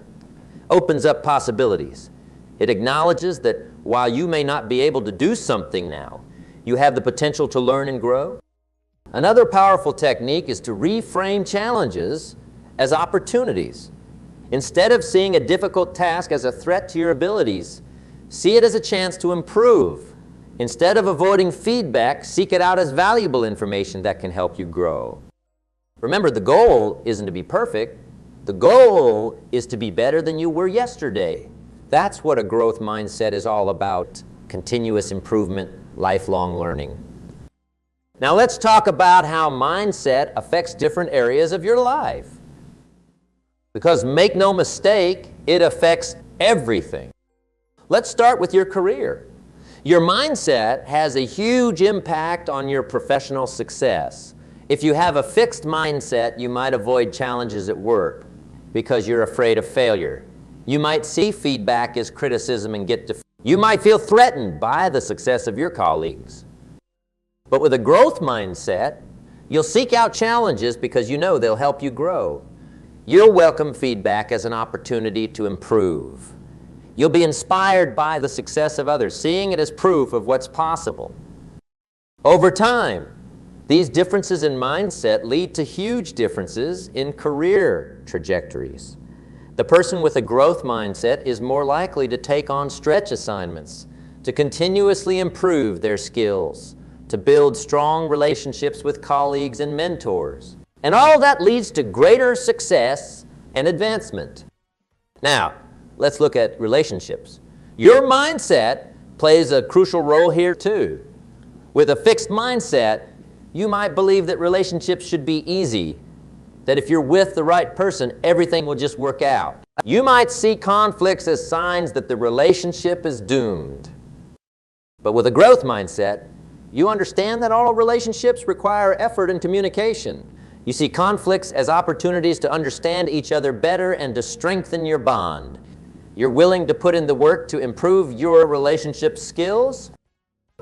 S2: opens up possibilities. It acknowledges that while you may not be able to do something now, you have the potential to learn and grow. Another powerful technique is to reframe challenges as opportunities. Instead of seeing a difficult task as a threat to your abilities, see it as a chance to improve. Instead of avoiding feedback, seek it out as valuable information that can help you grow. Remember, the goal isn't to be perfect. The goal is to be better than you were yesterday. That's what a growth mindset is all about: continuous improvement, lifelong learning. Now let's talk about how mindset affects different areas of your life. Because make no mistake, it affects everything. Let's start with your career. Your mindset has a huge impact on your professional success. If you have a fixed mindset, you might avoid challenges at work because you're afraid of failure. You might see feedback as criticism and get defeated. You might feel threatened by the success of your colleagues. But with a growth mindset, you'll seek out challenges because you know they'll help you grow. You'll welcome feedback as an opportunity to improve. You'll be inspired by the success of others, seeing it as proof of what's possible. Over time, these differences in mindset lead to huge differences in career trajectories. The person with a growth mindset is more likely to take on stretch assignments, to continuously improve their skills, to build strong relationships with colleagues and mentors. And all that leads to greater success and advancement. Now, let's look at relationships. Your mindset plays a crucial role here too. With a fixed mindset, you might believe that relationships should be easy, that if you're with the right person, everything will just work out. You might see conflicts as signs that the relationship is doomed. But with a growth mindset, you understand that all relationships require effort and communication. You see conflicts as opportunities to understand each other better and to strengthen your bond. You're willing to put in the work to improve your relationship skills.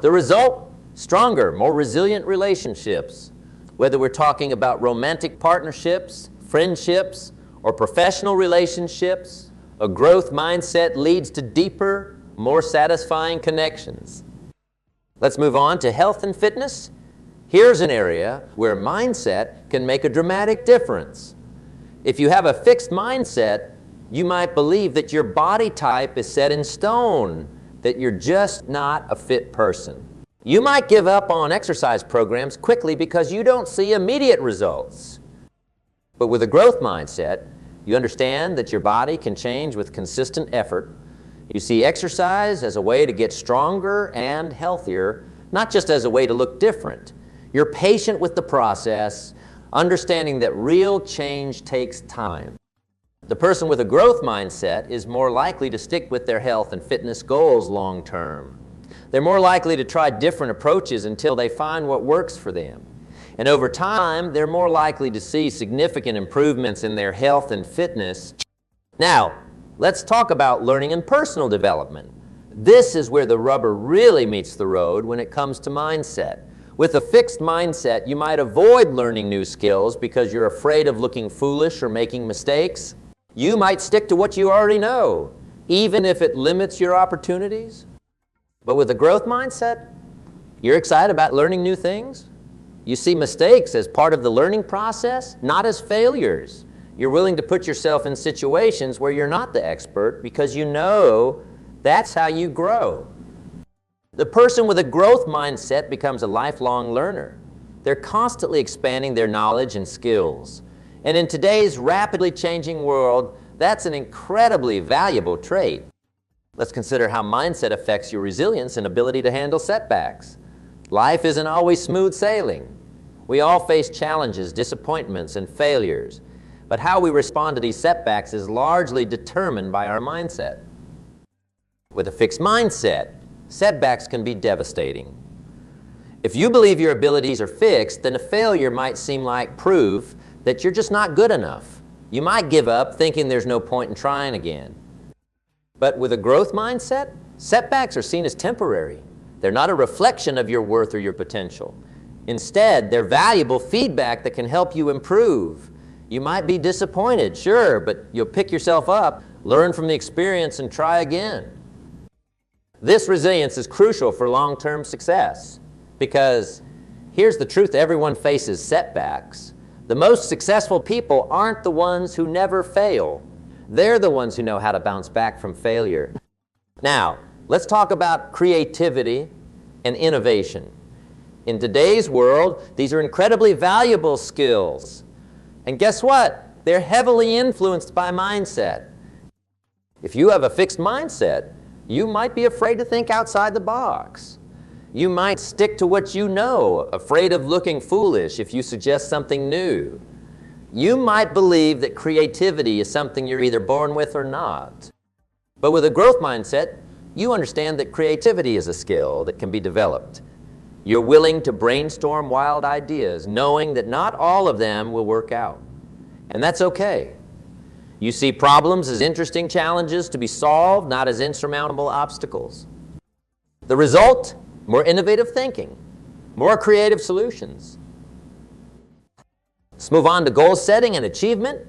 S2: The result? Stronger, more resilient relationships. Whether we're talking about romantic partnerships, friendships, or professional relationships, a growth mindset leads to deeper, more satisfying connections. Let's move on to health and fitness. Here's an area where mindset can make a dramatic difference. If you have a fixed mindset, you might believe that your body type is set in stone, that you're just not a fit person. You might give up on exercise programs quickly because you don't see immediate results. But with a growth mindset, you understand that your body can change with consistent effort. You see exercise as a way to get stronger and healthier, not just as a way to look different. You're patient with the process, understanding that real change takes time. The person with a growth mindset is more likely to stick with their health and fitness goals long term. They're more likely to try different approaches until they find what works for them. And over time, they're more likely to see significant improvements in their health and fitness. Now, let's talk about learning and personal development. This is where the rubber really meets the road when it comes to mindset. With a fixed mindset, you might avoid learning new skills because you're afraid of looking foolish or making mistakes. You might stick to what you already know, even if it limits your opportunities. But with a growth mindset, you're excited about learning new things. You see mistakes as part of the learning process, not as failures. You're willing to put yourself in situations where you're not the expert because you know that's how you grow. The person with a growth mindset becomes a lifelong learner. They're constantly expanding their knowledge and skills. And in today's rapidly changing world, that's an incredibly valuable trait. Let's consider how mindset affects your resilience and ability to handle setbacks. Life isn't always smooth sailing. We all face challenges, disappointments, and failures. But how we respond to these setbacks is largely determined by our mindset. With a fixed mindset, setbacks can be devastating. If you believe your abilities are fixed, then a failure might seem like proof that you're just not good enough. You might give up thinking there's no point in trying again. But with a growth mindset, setbacks are seen as temporary. They're not a reflection of your worth or your potential. Instead, they're valuable feedback that can help you improve. You might be disappointed, sure, but you'll pick yourself up, learn from the experience, and try again. This resilience is crucial for long-term success because here's the truth: everyone faces setbacks. The most successful people aren't the ones who never fail. They're the ones who know how to bounce back from failure. Now, let's talk about creativity and innovation. In today's world, these are incredibly valuable skills. And guess what? They're heavily influenced by mindset. If you have a fixed mindset, you might be afraid to think outside the box. You might stick to what you know, afraid of looking foolish if you suggest something new. You might believe that creativity is something you're either born with or not. But with a growth mindset, you understand that creativity is a skill that can be developed. You're willing to brainstorm wild ideas, knowing that not all of them will work out. And that's okay. You see problems as interesting challenges to be solved, not as insurmountable obstacles. The result? More innovative thinking, more creative solutions. Let's move on to goal setting and achievement.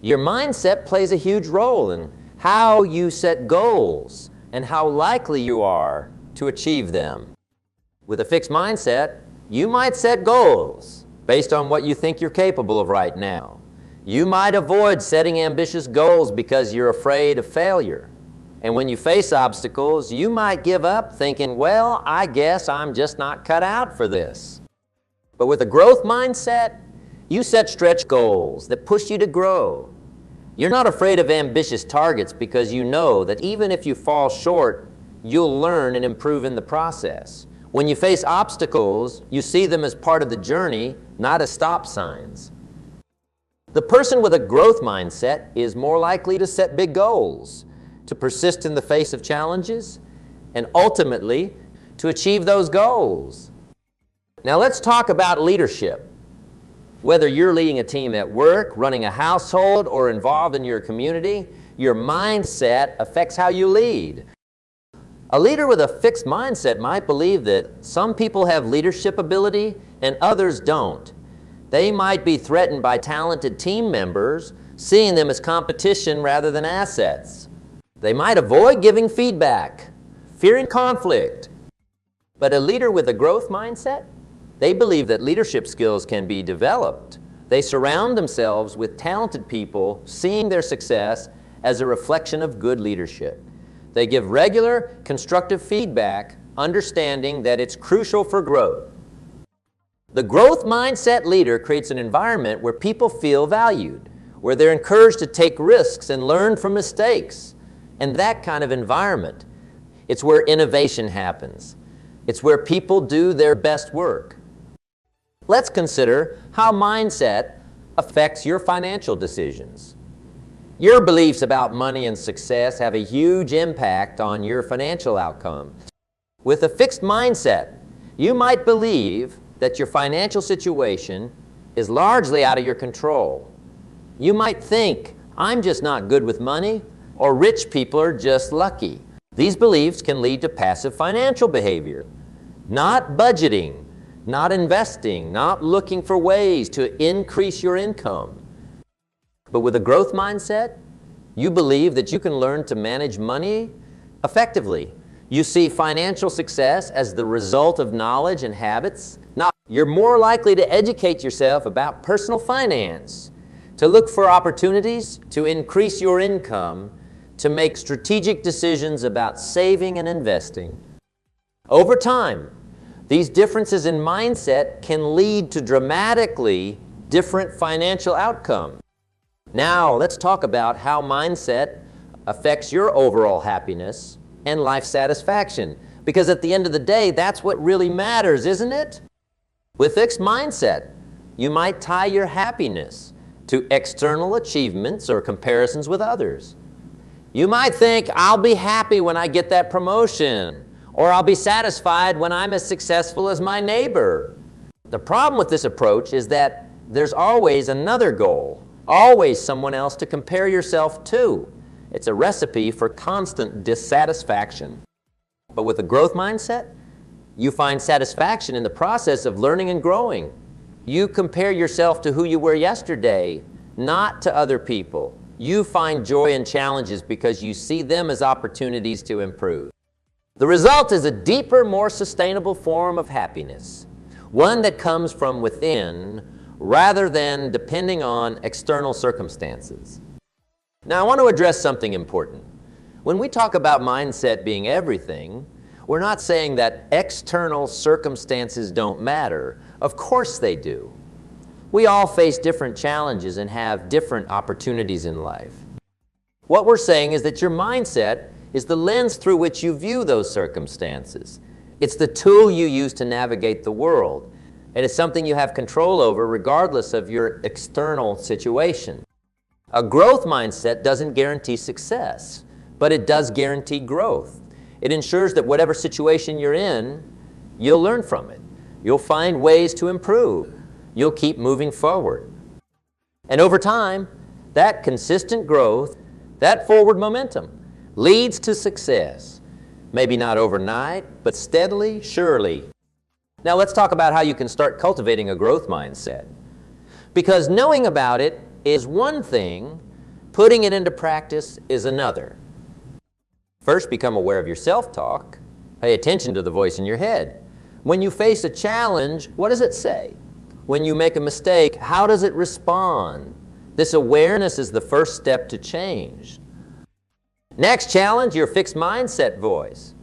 S2: Your mindset plays a huge role in how you set goals and how likely you are to achieve them. With a fixed mindset, you might set goals based on what you think you're capable of right now. You might avoid setting ambitious goals because you're afraid of failure. And when you face obstacles, you might give up thinking, well, I guess I'm just not cut out for this. But with a growth mindset, you set stretch goals that push you to grow. You're not afraid of ambitious targets because you know that even if you fall short, you'll learn and improve in the process. When you face obstacles, you see them as part of the journey, not as stop signs. The person with a growth mindset is more likely to set big goals, to persist in the face of challenges, and ultimately to achieve those goals. Now let's talk about leadership. Whether you're leading a team at work, running a household, or involved in your community, your mindset affects how you lead. A leader with a fixed mindset might believe that some people have leadership ability and others don't. They might be threatened by talented team members, seeing them as competition rather than assets. They might avoid giving feedback, fearing conflict. But a leader with a growth mindset, they believe that leadership skills can be developed. They surround themselves with talented people, seeing their success as a reflection of good leadership. They give regular, constructive feedback, understanding that it's crucial for growth. The growth mindset leader creates an environment where people feel valued, where they're encouraged to take risks and learn from mistakes. And that kind of environment, it's where innovation happens. It's where people do their best work. Let's consider how mindset affects your financial decisions. Your beliefs about money and success have a huge impact on your financial outcome. With a fixed mindset, you might believe that your financial situation is largely out of your control. You might think, I'm just not good with money, or rich people are just lucky. These beliefs can lead to passive financial behavior, not budgeting, not investing, not looking for ways to increase your income. But with a growth mindset, you believe that you can learn to manage money effectively. You see financial success as the result of knowledge and habits. Now, you're more likely to educate yourself about personal finance, to look for opportunities to increase your income, to make strategic decisions about saving and investing. Over time, these differences in mindset can lead to dramatically different financial outcomes. Now, let's talk about how mindset affects your overall happiness and life satisfaction. Because at the end of the day, that's what really matters, isn't it? With fixed mindset, you might tie your happiness to external achievements or comparisons with others. You might think, I'll be happy when I get that promotion, or I'll be satisfied when I'm as successful as my neighbor. The problem with this approach is that there's always another goal, always someone else to compare yourself to. It's a recipe for constant dissatisfaction. But with a growth mindset, you find satisfaction in the process of learning and growing. You compare yourself to who you were yesterday, not to other people. You find joy in challenges because you see them as opportunities to improve. The result is a deeper, more sustainable form of happiness, one that comes from within rather than depending on external circumstances. Now, I want to address something important. When we talk about mindset being everything, we're not saying that external circumstances don't matter. Of course they do. We all face different challenges and have different opportunities in life. What we're saying is that your mindset is the lens through which you view those circumstances. It's the tool you use to navigate the world, and it's something you have control over regardless of your external situation. A growth mindset doesn't guarantee success, but it does guarantee growth. It ensures that whatever situation you're in, you'll learn from it. You'll find ways to improve. You'll keep moving forward. And over time, that consistent growth, that forward momentum, leads to success. Maybe not overnight, but steadily, surely. Now let's talk about how you can start cultivating a growth mindset. Because knowing about it is one thing, putting it into practice is another. First, become aware of your self-talk. Pay attention to the voice in your head. When you face a challenge, what does it say? When you make a mistake, how does it respond? This awareness is the first step to change. Next, challenge your fixed mindset voice.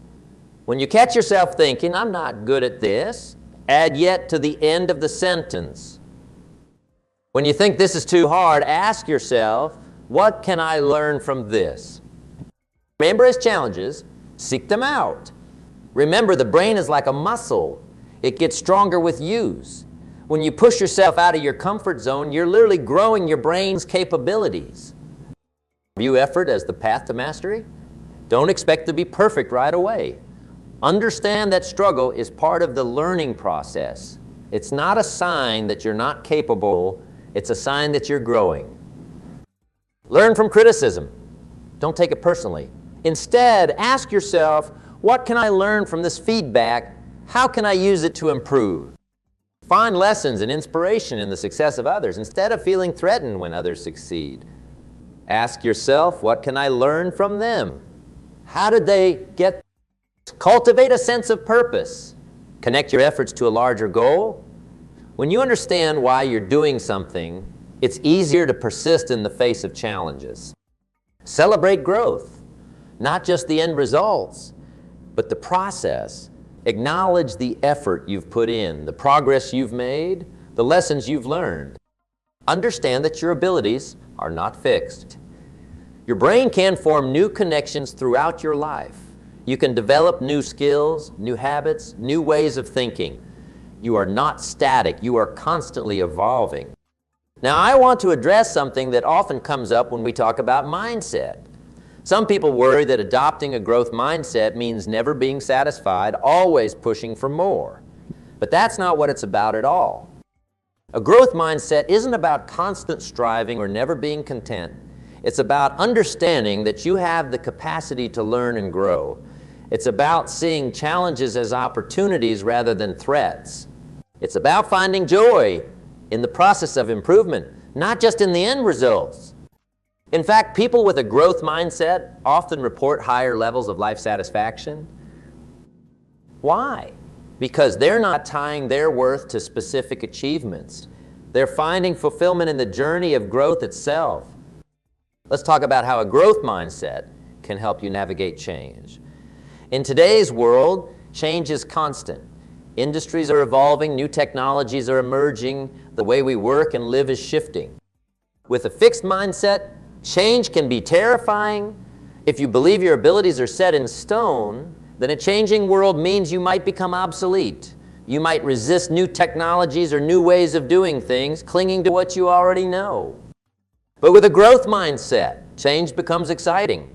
S2: When you catch yourself thinking, I'm not good at this, add yet to the end of the sentence. When you think this is too hard, ask yourself, what can I learn from this? Remember his challenges, seek them out. Remember, the brain is like a muscle. It gets stronger with use. When you push yourself out of your comfort zone, you're literally growing your brain's capabilities. View effort as the path to mastery. Don't expect to be perfect right away. Understand that struggle is part of the learning process. It's not a sign that you're not capable. It's a sign that you're growing. Learn from criticism. Don't take it personally. Instead, ask yourself, what can I learn from this feedback? How can I use it to improve? Find lessons and inspiration in the success of others instead of feeling threatened when others succeed. Ask yourself, what can I learn from them? How did they get? Cultivate a sense of purpose. Connect your efforts to a larger goal. When you understand why you're doing something, it's easier to persist in the face of challenges. Celebrate growth, not just the end results, but the process. Acknowledge the effort you've put in, the progress you've made, the lessons you've learned. Understand that your abilities are not fixed. Your brain can form new connections throughout your life. You can develop new skills, new habits, new ways of thinking. You are not static. You are constantly evolving. Now, I want to address something that often comes up when we talk about mindset. Some people worry that adopting a growth mindset means never being satisfied, always pushing for more. But that's not what it's about at all. A growth mindset isn't about constant striving or never being content. It's about understanding that you have the capacity to learn and grow. It's about seeing challenges as opportunities rather than threats. It's about finding joy in the process of improvement, not just in the end results. In fact, people with a growth mindset often report higher levels of life satisfaction. Why? Because they're not tying their worth to specific achievements. They're finding fulfillment in the journey of growth itself. Let's talk about how a growth mindset can help you navigate change. In today's world, change is constant. Industries are evolving, new technologies are emerging, the way we work and live is shifting. With a fixed mindset, change can be terrifying. If you believe your abilities are set in stone, then a changing world means you might become obsolete. You might resist new technologies or new ways of doing things, clinging to what you already know. But with a growth mindset, change becomes exciting.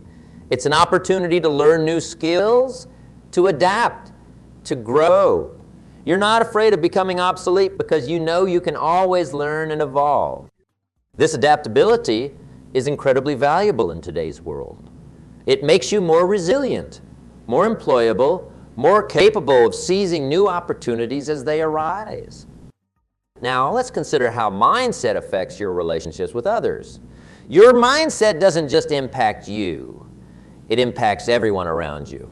S2: It's an opportunity to learn new skills, to adapt, to grow. You're not afraid of becoming obsolete because you know you can always learn and evolve. This adaptability is incredibly valuable in today's world. It makes you more resilient, more employable, more capable of seizing new opportunities as they arise. Now, let's consider how mindset affects your relationships with others. Your mindset doesn't just impact you, it impacts everyone around you.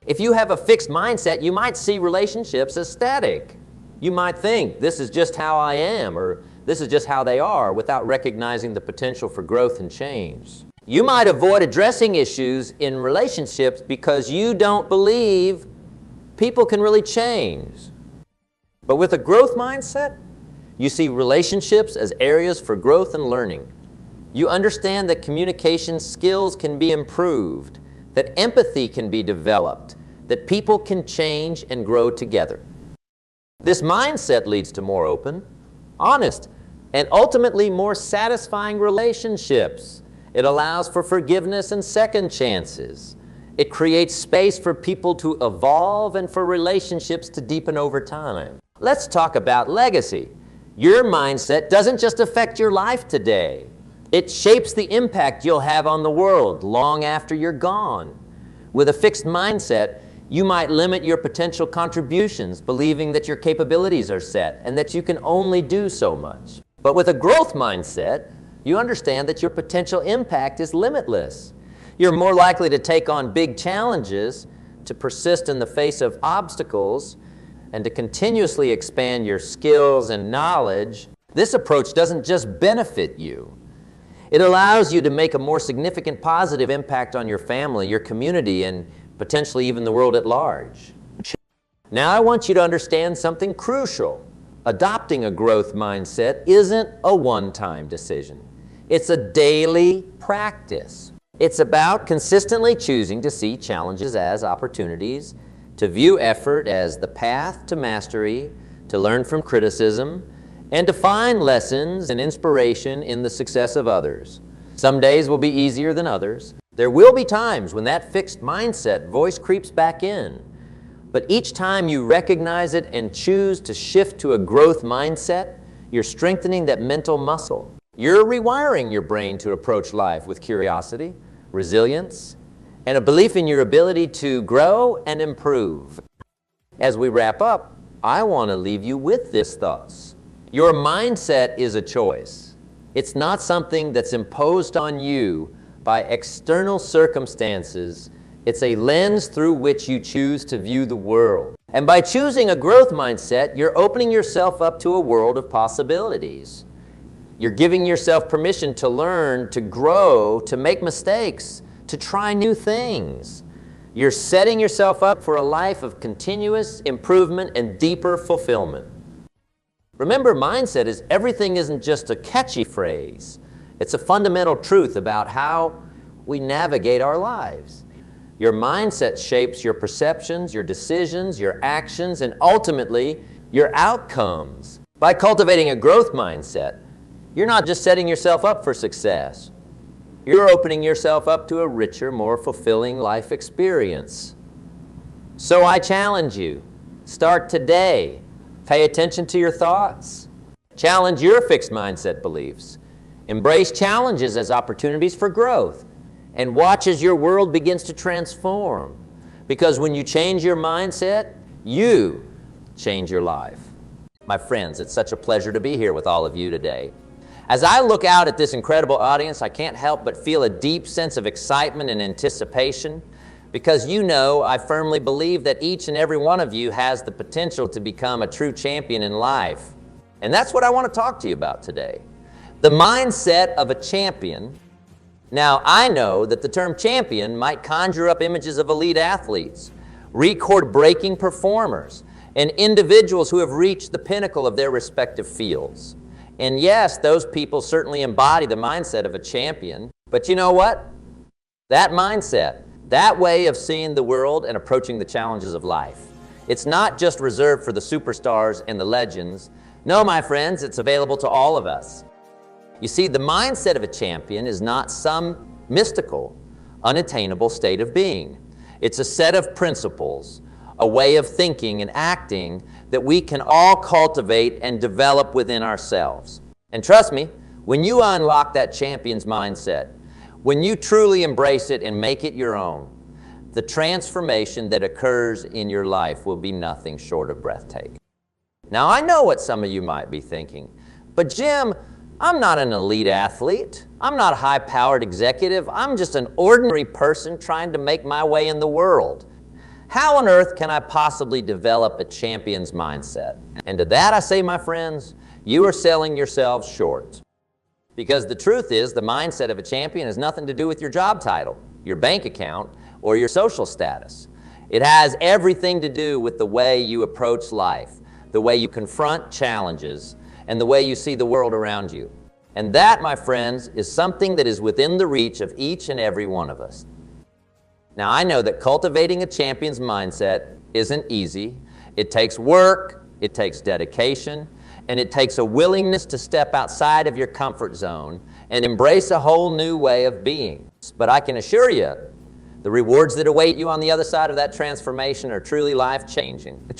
S2: If you have a fixed mindset, you might see relationships as static. You might think, this is just how I am, or this is just how they are, without recognizing the potential for growth and change. You might avoid addressing issues in relationships because you don't believe people can really change. But with a growth mindset, you see relationships as areas for growth and learning. You understand that communication skills can be improved, that empathy can be developed, that people can change and grow together. This mindset leads to more open, honest, and ultimately more satisfying relationships. It allows for forgiveness and second chances. It creates space for people to evolve and for relationships to deepen over time. Let's talk about legacy. Your mindset doesn't just affect your life today. It shapes the impact you'll have on the world long after you're gone. With a fixed mindset, you might limit your potential contributions, believing that your capabilities are set and that you can only do so much. But with a growth mindset, you understand that your potential impact is limitless. You're more likely to take on big challenges, to persist in the face of obstacles, and to continuously expand your skills and knowledge. This approach doesn't just benefit you. It allows you to make a more significant positive impact on your family, your community, and potentially even the world at large. Now I want you to understand something crucial. Adopting a growth mindset isn't a one-time decision. It's a daily practice. It's about consistently choosing to see challenges as opportunities, to view effort as the path to mastery, to learn from criticism, and to find lessons and inspiration in the success of others. Some days will be easier than others. There will be times when that fixed mindset voice creeps back in. But each time you recognize it and choose to shift to a growth mindset, you're strengthening that mental muscle. You're rewiring your brain to approach life with curiosity, resilience, and a belief in your ability to grow and improve. As we wrap up, I want to leave you with this thoughts. Your mindset is a choice. It's not something that's imposed on you by external circumstances. It's a lens through which you choose to view the world. And by choosing a growth mindset, you're opening yourself up to a world of possibilities. You're giving yourself permission to learn, to grow, to make mistakes, to try new things. You're setting yourself up for a life of continuous improvement and deeper fulfillment. Remember, mindset is everything isn't just a catchy phrase. It's a fundamental truth about how we navigate our lives. Your mindset shapes your perceptions, your decisions, your actions, and ultimately, your outcomes. By cultivating a growth mindset, you're not just setting yourself up for success. You're opening yourself up to a richer, more fulfilling life experience. So I challenge you, Start today. Pay attention to your thoughts. Challenge your fixed mindset beliefs. Embrace challenges as opportunities for growth. And watch as your world begins to transform. Because when you change your mindset, you change your life. My friends, it's such a pleasure to be here with all of you today. As I look out at this incredible audience, I can't help but feel a deep sense of excitement and anticipation, because I firmly believe that each and every one of you has the potential to become a true champion in life. And that's what I want to talk to you about today. The mindset of a champion. Now, I know that the term champion might conjure up images of elite athletes, record-breaking performers, and individuals who have reached the pinnacle of their respective fields. And yes, those people certainly embody the mindset of a champion. But you know what? That mindset, that way of seeing the world and approaching the challenges of life, it's not just reserved for the superstars and the legends. No, my friends, it's available to all of us. You see, the mindset of a champion is not some mystical, unattainable state of being. It's a set of principles, a way of thinking and acting that we can all cultivate and develop within ourselves. And trust me, when you unlock that champion's mindset, when you truly embrace it and make it your own, the transformation that occurs in your life will be nothing short of breathtaking. Now, I know what some of you might be thinking, but Jim, I'm not an elite athlete. I'm not a high-powered executive. I'm just an ordinary person trying to make my way in the world. How on earth can I possibly develop a champion's mindset? And to that I say, my friends, you are selling yourselves short. Because the truth is, the mindset of a champion has nothing to do with your job title, your bank account, or your social status. It has everything to do with the way you approach life, the way you confront challenges, and the way you see the world around you. And that, my friends, is something that is within the reach of each and every one of us. Now, I know that cultivating a champion's mindset isn't easy. It takes work, it takes dedication, and it takes a willingness to step outside of your comfort zone and embrace a whole new way of being. But I can assure you, the rewards that await you on the other side of that transformation are truly life-changing.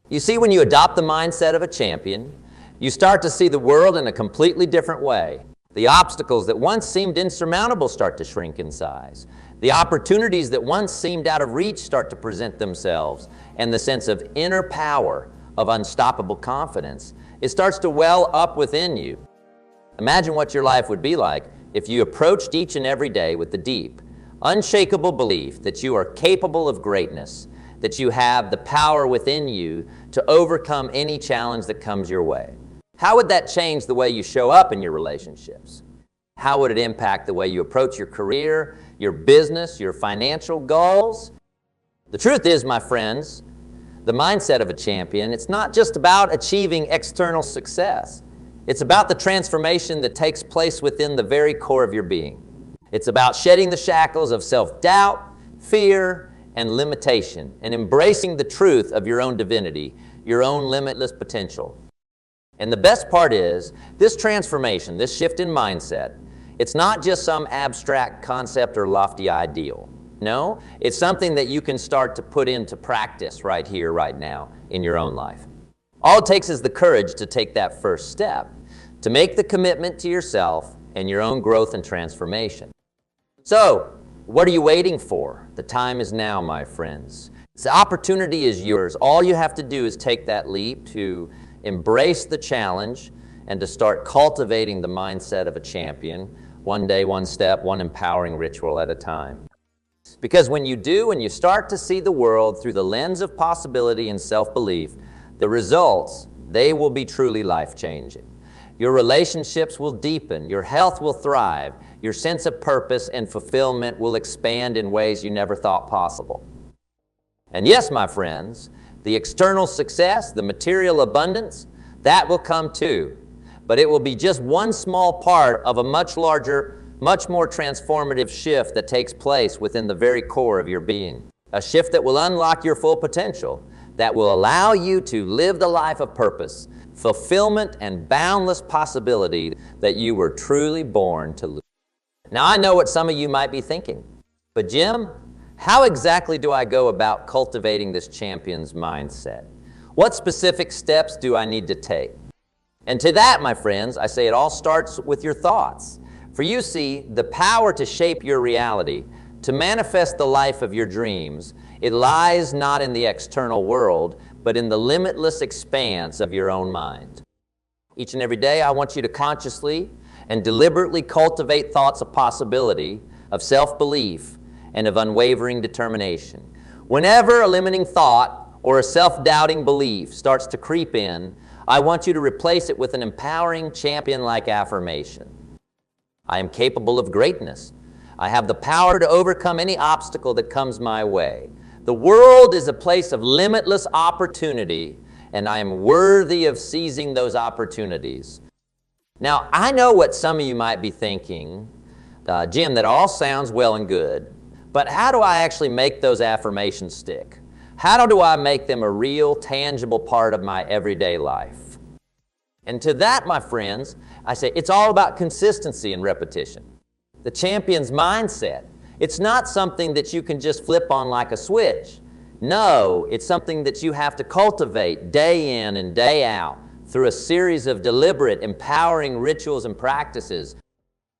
S2: You see, when you adopt the mindset of a champion, you start to see the world in a completely different way. The obstacles that once seemed insurmountable start to shrink in size. The opportunities that once seemed out of reach start to present themselves, and the sense of inner power, of unstoppable confidence, it starts to well up within you. Imagine what your life would be like if you approached each and every day with the deep, unshakable belief that you are capable of greatness, that you have the power within you to overcome any challenge that comes your way. How would that change the way you show up in your relationships? How would it impact the way you approach your career, your business, your financial goals? The truth is, my friends, the mindset of a champion, it's not just about achieving external success. It's about the transformation that takes place within the very core of your being. It's about shedding the shackles of self-doubt, fear, and limitation, and embracing the truth of your own divinity, your own limitless potential. And the best part is, this transformation, this shift in mindset, it's not just some abstract concept or lofty ideal. No, it's something that you can start to put into practice right here, right now, in your own life. All it takes is the courage to take that first step, to make the commitment to yourself and your own growth and transformation. So, what are you waiting for? The time is now, my friends. The opportunity is yours. All you have to do is take that leap to embrace the challenge and to start cultivating the mindset of a champion, one day, one step, one empowering ritual at a time. Because when you do, when you start to see the world through the lens of possibility and self-belief, the results, they will be truly life-changing. Your relationships will deepen, your health will thrive, your sense of purpose and fulfillment will expand in ways you never thought possible. And yes, my friends, the external success, the material abundance, that will come too. But it will be just one small part of a much larger, much more transformative shift that takes place within the very core of your being. A shift that will unlock your full potential, that will allow you to live the life of purpose, fulfillment, and boundless possibility that you were truly born to live. Now, I know what some of you might be thinking, but Jim, how exactly do I go about cultivating this champion's mindset? What specific steps do I need to take? And to that, my friends, I say it all starts with your thoughts. For you see, the power to shape your reality, to manifest the life of your dreams, it lies not in the external world, but in the limitless expanse of your own mind. Each and every day, I want you to consciously and deliberately cultivate thoughts of possibility, of self-belief, and of unwavering determination. Whenever a limiting thought or a self-doubting belief starts to creep in, I want you to replace it with an empowering, champion-like affirmation. I am capable of greatness. I have the power to overcome any obstacle that comes my way. The world is a place of limitless opportunity, and I am worthy of seizing those opportunities. Now, I know what some of you might be thinking, Jim, that all sounds well and good, but how do I actually make those affirmations stick? How do I make them a real, tangible part of my everyday life? And to that, my friends, I say it's all about consistency and repetition. The champion's mindset. It's not something that you can just flip on like a switch. No, it's something that you have to cultivate day in and day out through a series of deliberate, empowering rituals and practices.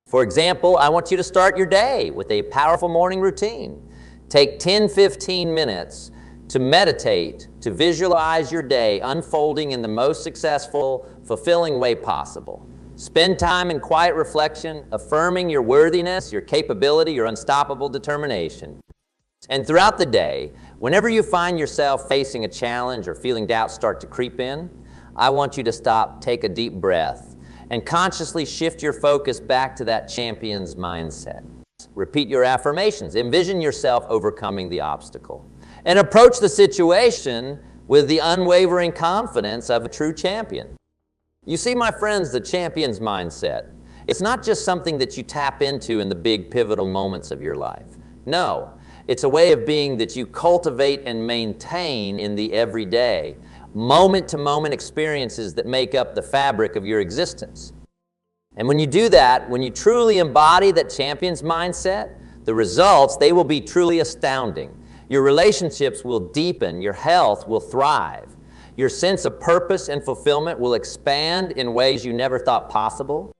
S2: For example, I want you to start your day with a powerful morning routine. Take 10-15 minutes to meditate, to visualize your day unfolding in the most successful, fulfilling way possible. Spend time in quiet reflection, affirming your worthiness, your capability, your unstoppable determination. And throughout the day, whenever you find yourself facing a challenge or feeling doubts start to creep in, I want you to stop, take a deep breath, and consciously shift your focus back to that champion's mindset. Repeat your affirmations. Envision yourself overcoming the obstacle. And approach the situation with the unwavering confidence of a true champion. You see, my friends, the champion's mindset, it's not just something that you tap into in the big pivotal moments of your life. No, it's a way of being that you cultivate and maintain in the everyday, moment-to-moment experiences that make up the fabric of your existence. And when you do that, when you truly embody that champion's mindset, the results, they will be truly astounding. Your relationships will deepen, your health will thrive, your sense of purpose and fulfillment will expand in ways you never thought possible.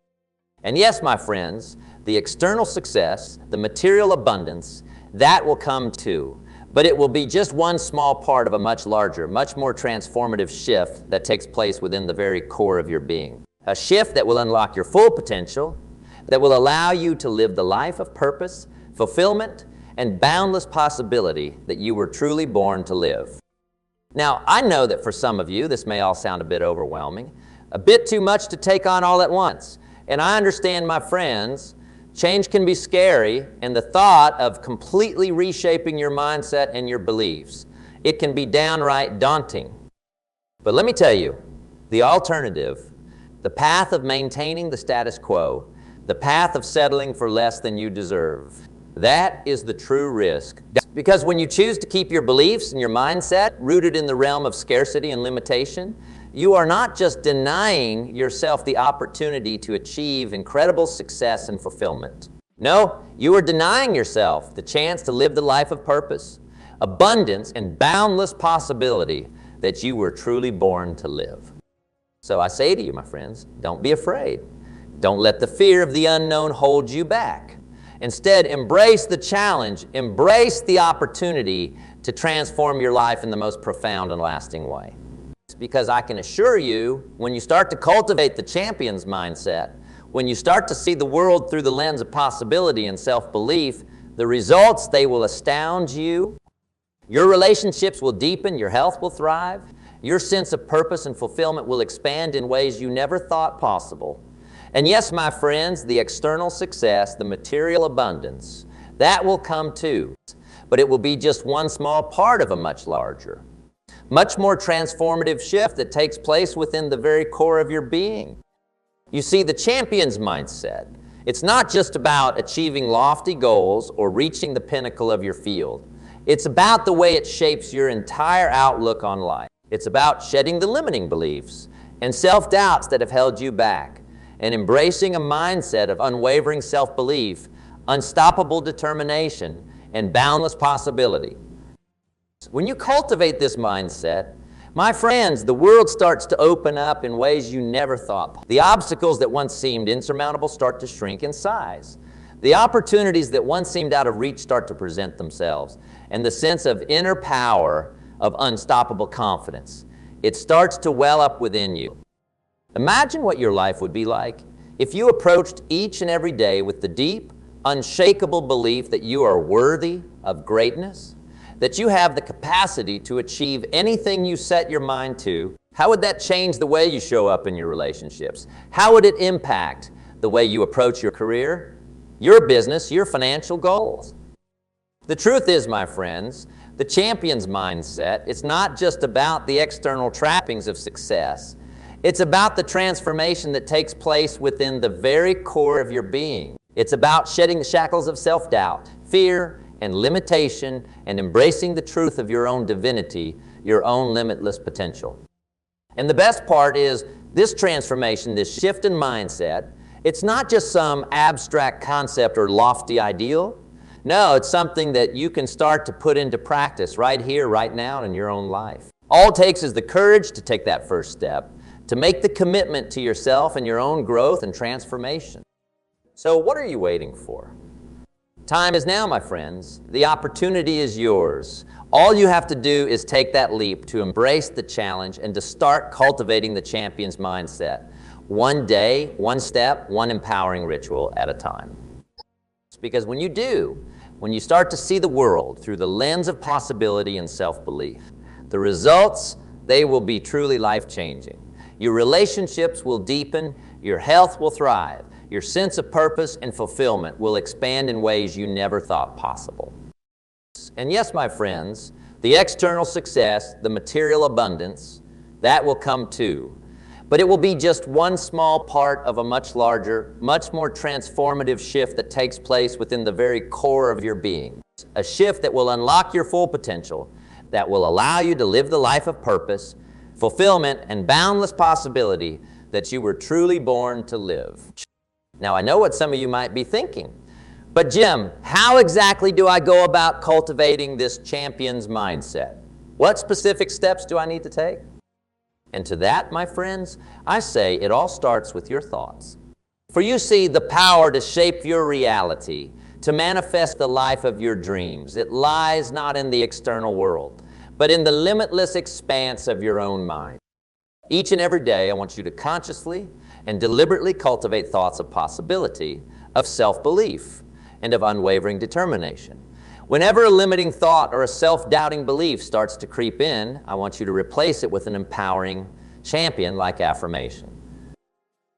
S2: And yes, my friends, the external success, the material abundance, that will come too. But it will be just one small part of a much larger, much more transformative shift that takes place within the very core of your being. A shift that will unlock your full potential, that will allow you to live the life of purpose, fulfillment, and boundless possibility that you were truly born to live. Now, I know that for some of you, this may all sound a bit overwhelming, a bit too much to take on all at once. And I understand, my friends, change can be scary, and the thought of completely reshaping your mindset and your beliefs, it can be downright daunting. But let me tell you, the alternative, the path of maintaining the status quo, the path of settling for less than you deserve, that is the true risk. Because when you choose to keep your beliefs and your mindset rooted in the realm of scarcity and limitation, you are not just denying yourself the opportunity to achieve incredible success and fulfillment. No, you are denying yourself the chance to live the life of purpose, abundance, and boundless possibility that you were truly born to live. So I say to you, my friends, don't be afraid. Don't let the fear of the unknown hold you back. Instead, embrace the challenge, embrace the opportunity to transform your life in the most profound and lasting way. Because I can assure you, when you start to cultivate the champion's mindset, when you start to see the world through the lens of possibility and self-belief, the results, they will astound you. Your relationships will deepen, your health will thrive, your sense of purpose and fulfillment will expand in ways you never thought possible. And yes, my friends, the external success, the material abundance, that will come too. But it will be just one small part of a much larger, much more transformative shift that takes place within the very core of your being. You see, the champion's mindset, it's not just about achieving lofty goals or reaching the pinnacle of your field. It's about the way it shapes your entire outlook on life. It's about shedding the limiting beliefs and self-doubts that have held you back, and embracing a mindset of unwavering self-belief, unstoppable determination, and boundless possibility. When you cultivate this mindset, My friends, the world starts to open up in ways you never thought. The obstacles that once seemed insurmountable start to shrink in size. The opportunities that once seemed out of reach start to present themselves. And the sense of inner power of unstoppable confidence, it starts to well up within you. Imagine what your life would be like if you approached each and every day with the deep, unshakable belief that you are worthy of greatness, that you have the capacity to achieve anything you set your mind to. How would that change the way you show up in your relationships? How would it impact the way you approach your career, your business, your financial goals? The truth is, my friends, the champion's mindset, it's not just about the external trappings of success. It's about the transformation that takes place within the very core of your being. It's about shedding the shackles of self-doubt, fear, and limitation, and embracing the truth of your own divinity, your own limitless potential. And the best part is this transformation, this shift in mindset, it's not just some abstract concept or lofty ideal. No, it's something that you can start to put into practice right here, right now in your own life. All it takes is the courage to take that first step, to make the commitment to yourself and your own growth and transformation. So what are you waiting for? Time is now, my friends. The opportunity is yours. All you have to do is take that leap to embrace the challenge and to start cultivating the champion's mindset. One day, one step, one empowering ritual at a time. Because when you do, when you start to see the world through the lens of possibility and self-belief, the results, they will be truly life-changing. Your relationships will deepen, your health will thrive, your sense of purpose and fulfillment will expand in ways you never thought possible. And yes, my friends, the external success, the material abundance, that will come too. But it will be just one small part of a much larger, much more transformative shift that takes place within the very core of your being. A shift that will unlock your full potential, that will allow you to live the life of purpose, fulfillment, and boundless possibility that you were truly born to live. Now, I know what some of you might be thinking, but Jim, how exactly do I go about cultivating this champion's mindset? What specific steps do I need to take? And to that, my friends, I say it all starts with your thoughts. For you see, the power to shape your reality, to manifest the life of your dreams, it lies not in the external world, but in the limitless expanse of your own mind. Each and every day, I want you to consciously and deliberately cultivate thoughts of possibility, of self-belief, and of unwavering determination. Whenever a limiting thought or a self-doubting belief starts to creep in, I want you to replace it with an empowering champion-like affirmation.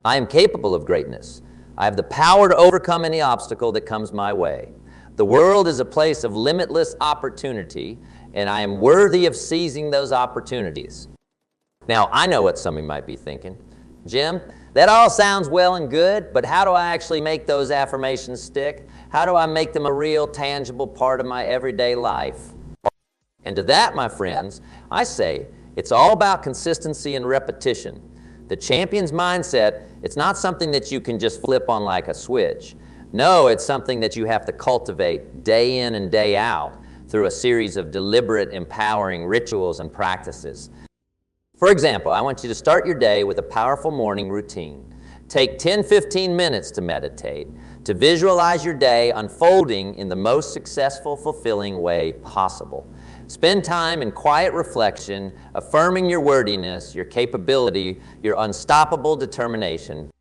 S2: I am capable of greatness. I have the power to overcome any obstacle that comes my way. The world is a place of limitless opportunity, and I am worthy of seizing those opportunities. Now, I know what some of you might be thinking. Jim, that all sounds well and good, but how do I actually make those affirmations stick? How do I make them a real, tangible part of my everyday life? And to that, my friends, I say it's all about consistency and repetition. The champion's mindset, it's not something that you can just flip on like a switch. No, it's something that you have to cultivate day in and day out through a series of deliberate, empowering rituals and practices. For example, I want you to start your day with a powerful morning routine. Take 10-15 minutes to meditate, to visualize your day unfolding in the most successful, fulfilling way possible. Spend time in quiet reflection, affirming your worthiness, your capability, your unstoppable determination.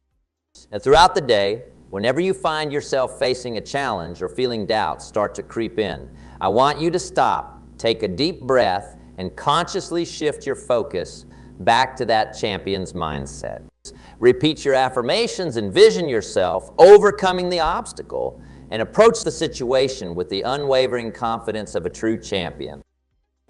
S2: And throughout the day, whenever you find yourself facing a challenge or feeling doubt start to creep in, I want you to stop, take a deep breath, and consciously shift your focus back to that champion's mindset. Repeat your affirmations, envision yourself overcoming the obstacle, and approach the situation with the unwavering confidence of a true champion.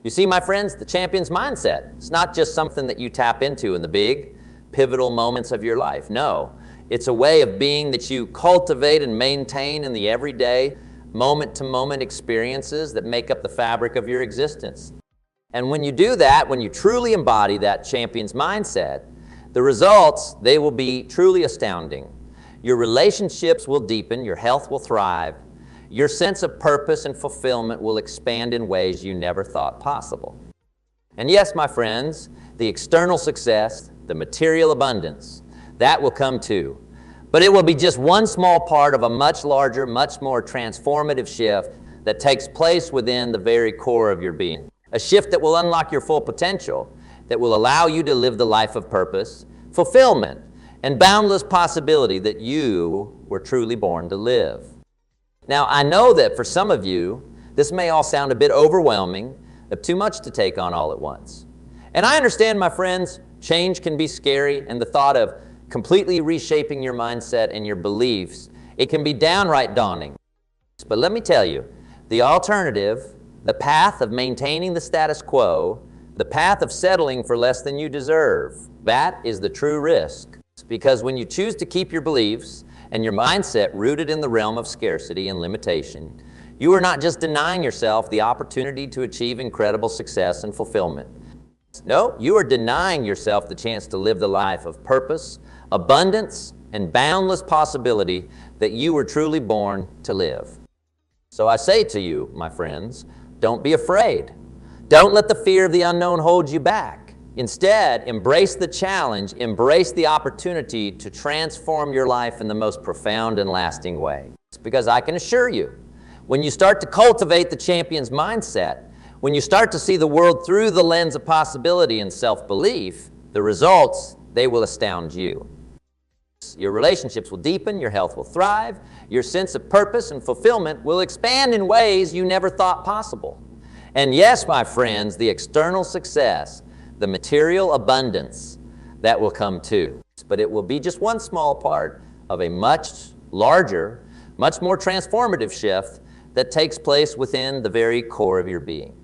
S2: You see, my friends, the champion's mindset, it's not just something that you tap into in the big, pivotal moments of your life. No, it's a way of being that you cultivate and maintain in the everyday, moment-to-moment experiences that make up the fabric of your existence. And when you do that, when you truly embody that champion's mindset, the results, they will be truly astounding. Your relationships will deepen, your health will thrive, your sense of purpose and fulfillment will expand in ways you never thought possible. And yes, my friends, the external success, the material abundance, that will come too. But it will be just one small part of a much larger, much more transformative shift that takes place within the very core of your being. A shift that will unlock your full potential, that will allow you to live the life of purpose, fulfillment, and boundless possibility that you were truly born to live. Now, I know that for some of you, this may all sound a bit overwhelming, too much to take on all at once. And I understand, my friends, change can be scary, and the thought of completely reshaping your mindset and your beliefs, it can be downright daunting. But let me tell you, the alternative, the path of maintaining the status quo, the path of settling for less than you deserve, that is the true risk. Because when you choose to keep your beliefs and your mindset rooted in the realm of scarcity and limitation, you are not just denying yourself the opportunity to achieve incredible success and fulfillment. No, you are denying yourself the chance to live the life of purpose, abundance, and boundless possibility that you were truly born to live. So I say to you, my friends, don't be afraid. Don't let the fear of the unknown hold you back. Instead, embrace the challenge, embrace the opportunity to transform your life in the most profound and lasting way. Because I can assure you, when you start to cultivate the champion's mindset, when you start to see the world through the lens of possibility and self-belief, the results, they will astound you. Your relationships will deepen, your health will thrive, your sense of purpose and fulfillment will expand in ways you never thought possible. And yes, my friends, the external success, the material abundance, that will come too. But it will be just one small part of a much larger, much more transformative shift that takes place within the very core of your being.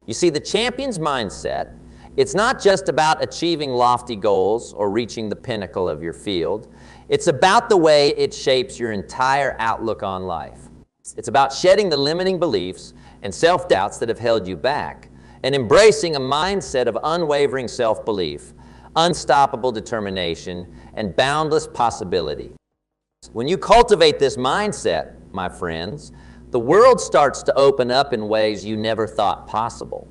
S2: You see, the champion's mindset, it's not just about achieving lofty goals or reaching the pinnacle of your field. It's about the way it shapes your entire outlook on life. It's about shedding the limiting beliefs and self-doubts that have held you back and embracing a mindset of unwavering self-belief, unstoppable determination, and boundless possibility. When you cultivate this mindset, my friends, the world starts to open up in ways you never thought possible.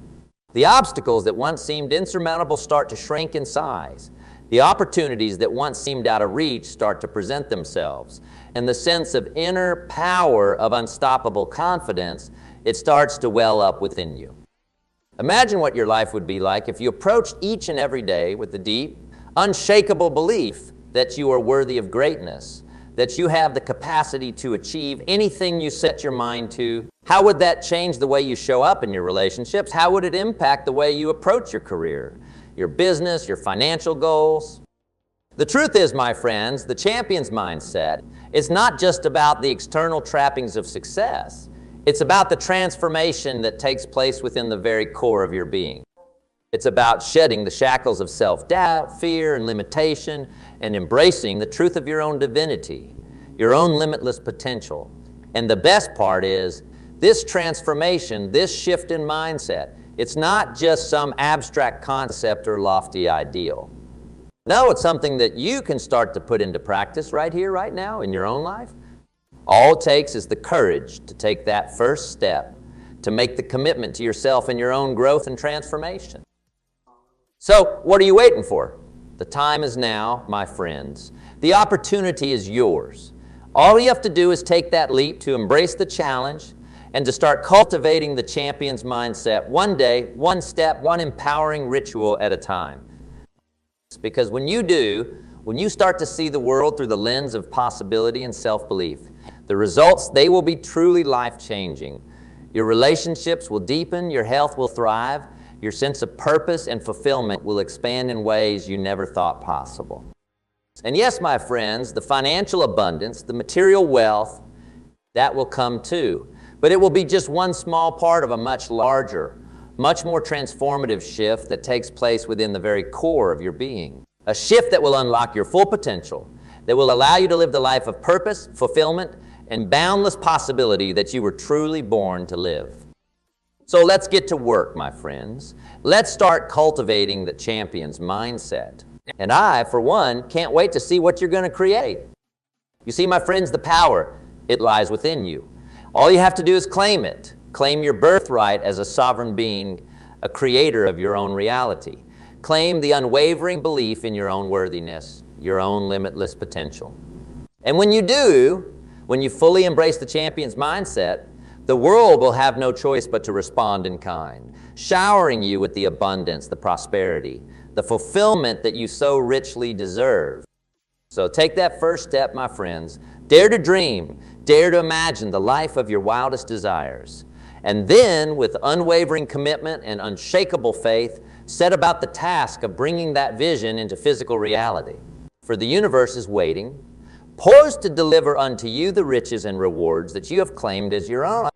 S2: The obstacles that once seemed insurmountable start to shrink in size. The opportunities that once seemed out of reach start to present themselves. And the sense of inner power of unstoppable confidence, it starts to well up within you. Imagine what your life would be like if you approached each and every day with the deep, unshakable belief that you are worthy of greatness, that you have the capacity to achieve anything you set your mind to. How would that change the way you show up in your relationships? How would it impact the way you approach your career, your business, your financial goals? The truth is, my friends, the champion's mindset is not just about the external trappings of success. It's about the transformation that takes place within the very core of your being. It's about shedding the shackles of self-doubt, fear, and limitation, and embracing the truth of your own divinity, your own limitless potential. And the best part is, this transformation, this shift in mindset, it's not just some abstract concept or lofty ideal. No, it's something that you can start to put into practice right here, right now, in your own life. All it takes is the courage to take that first step, to make the commitment to yourself and your own growth and transformation. So, what are you waiting for? The time is now, my friends. The opportunity is yours. All you have to do is take that leap to embrace the challenge and to start cultivating the champion's mindset one day, one step, one empowering ritual at a time. Because when you do, when you start to see the world through the lens of possibility and self-belief, the results, they will be truly life-changing. Your relationships will deepen, your health will thrive, your sense of purpose and fulfillment will expand in ways you never thought possible. And yes, my friends, the financial abundance, the material wealth, that will come too. But it will be just one small part of a much larger, much more transformative shift that takes place within the very core of your being. A shift that will unlock your full potential, that will allow you to live the life of purpose, fulfillment, and boundless possibility that you were truly born to live. So let's get to work, my friends. Let's start cultivating the champion's mindset. And I, for one, can't wait to see what you're going to create. You see, my friends, the power, it lies within you. All you have to do is claim it. Claim your birthright as a sovereign being, a creator of your own reality. Claim the unwavering belief in your own worthiness, your own limitless potential. And when you do, when you fully embrace the champion's mindset, the world will have no choice but to respond in kind, showering you with the abundance, the prosperity, the fulfillment that you so richly deserve. So take that first step, my friends. Dare to dream, dare to imagine the life of your wildest desires. And then, with unwavering commitment and unshakable faith, set about the task of bringing that vision into physical reality. For the universe is waiting, poised to deliver unto you the riches and rewards that you have claimed as your own.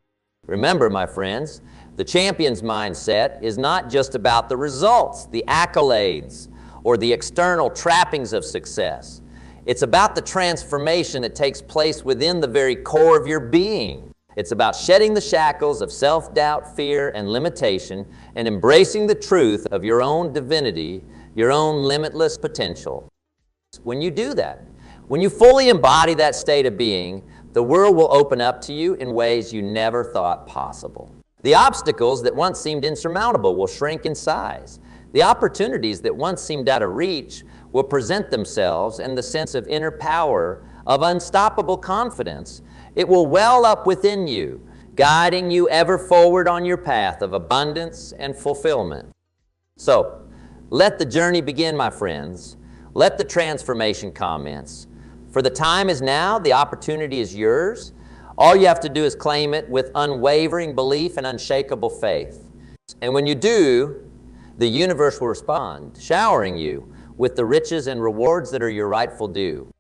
S2: Remember, my friends, the champion's mindset is not just about the results, the accolades, or the external trappings of success. It's about the transformation that takes place within the very core of your being. It's about shedding the shackles of self-doubt, fear, and limitation, and embracing the truth of your own divinity, your own limitless potential. When you do that, when you fully embody that state of being, the world will open up to you in ways you never thought possible. The obstacles that once seemed insurmountable will shrink in size. The opportunities that once seemed out of reach will present themselves, and the sense of inner power, of unstoppable confidence, it will well up within you, guiding you ever forward on your path of abundance and fulfillment. So, let the journey begin, my friends. Let the transformation commence. For the time is now, the opportunity is yours. All you have to do is claim it with unwavering belief and unshakable faith. And when you do, the universe will respond, showering you with the riches and rewards that are your rightful due.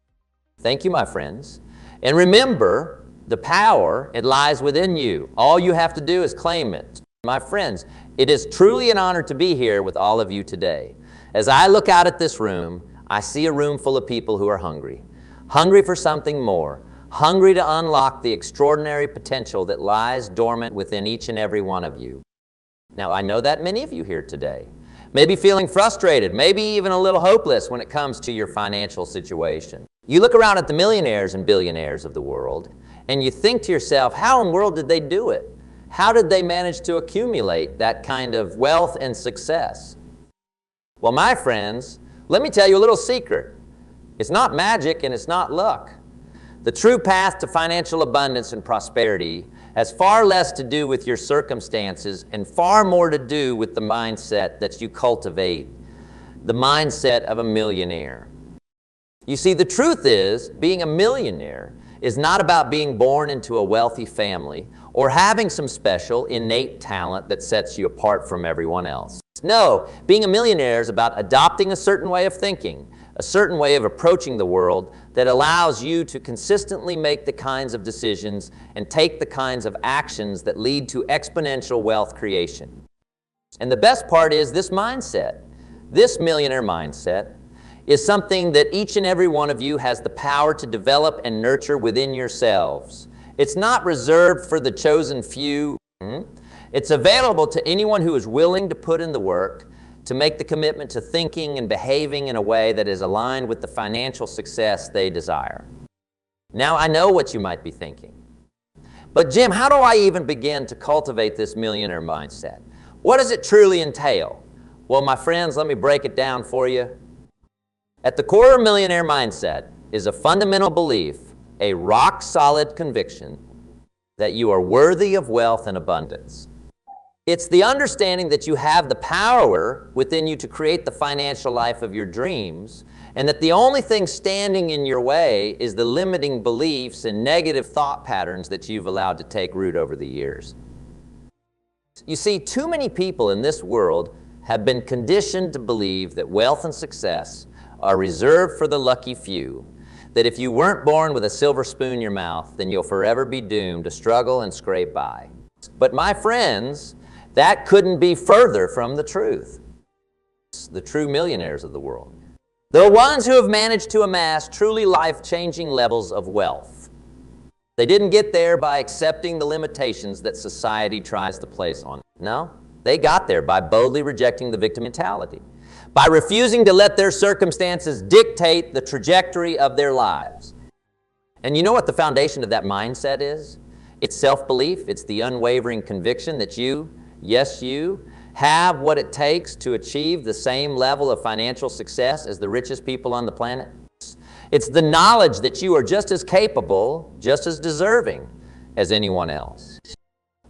S2: Thank you, my friends. And remember, the power, it lies within you. All you have to do is claim it. My friends, it is truly an honor to be here with all of you today. As I look out at this room, I see a room full of people who are hungry. Hungry for something more. Hungry to unlock the extraordinary potential that lies dormant within each and every one of you. Now, I know that many of you here today may be feeling frustrated, maybe even a little hopeless when it comes to your financial situation. You look around at the millionaires and billionaires of the world, and you think to yourself, how in the world did they do it? How did they manage to accumulate that kind of wealth and success? Well, my friends, let me tell you a little secret. It's not magic and it's not luck. The true path to financial abundance and prosperity has far less to do with your circumstances and far more to do with the mindset that you cultivate, the mindset of a millionaire. You see, the truth is, being a millionaire is not about being born into a wealthy family or having some special innate talent that sets you apart from everyone else. No, being a millionaire is about adopting a certain way of thinking, a certain way of approaching the world that allows you to consistently make the kinds of decisions and take the kinds of actions that lead to exponential wealth creation. And the best part is this mindset, this millionaire mindset, is something that each and every one of you has the power to develop and nurture within yourselves. It's not reserved for the chosen few. It's available to anyone who is willing to put in the work, to make the commitment to thinking and behaving in a way that is aligned with the financial success they desire. Now, I know what you might be thinking. But Jim, how do I even begin to cultivate this millionaire mindset? What does it truly entail? Well, my friends, let me break it down for you. At the core of millionaire mindset is a fundamental belief, a rock-solid conviction that you are worthy of wealth and abundance. It's the understanding that you have the power within you to create the financial life of your dreams, and that the only thing standing in your way is the limiting beliefs and negative thought patterns that you've allowed to take root over the years. You see, too many people in this world have been conditioned to believe that wealth and success are reserved for the lucky few, that if you weren't born with a silver spoon in your mouth, then you'll forever be doomed to struggle and scrape by. But my friends, that couldn't be further from the truth. The true millionaires of the world, the ones who have managed to amass truly life-changing levels of wealth. They didn't get there by accepting the limitations that society tries to place on them. No, they got there by boldly rejecting the victim mentality, by refusing to let their circumstances dictate the trajectory of their lives. And you know what the foundation of that mindset is? It's self-belief. It's the unwavering conviction that you, yes, you, have what it takes to achieve the same level of financial success as the richest people on the planet? It's the knowledge that you are just as capable, just as deserving as anyone else.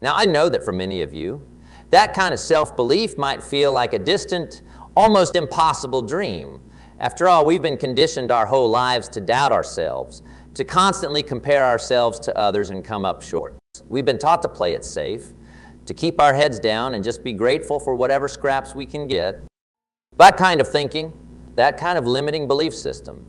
S2: Now, I know that for many of you, that kind of self-belief might feel like a distant, almost impossible dream. After all, we've been conditioned our whole lives to doubt ourselves, to constantly compare ourselves to others and come up short. We've been taught to play it safe, to keep our heads down and just be grateful for whatever scraps we can get. That kind of thinking, that kind of limiting belief system,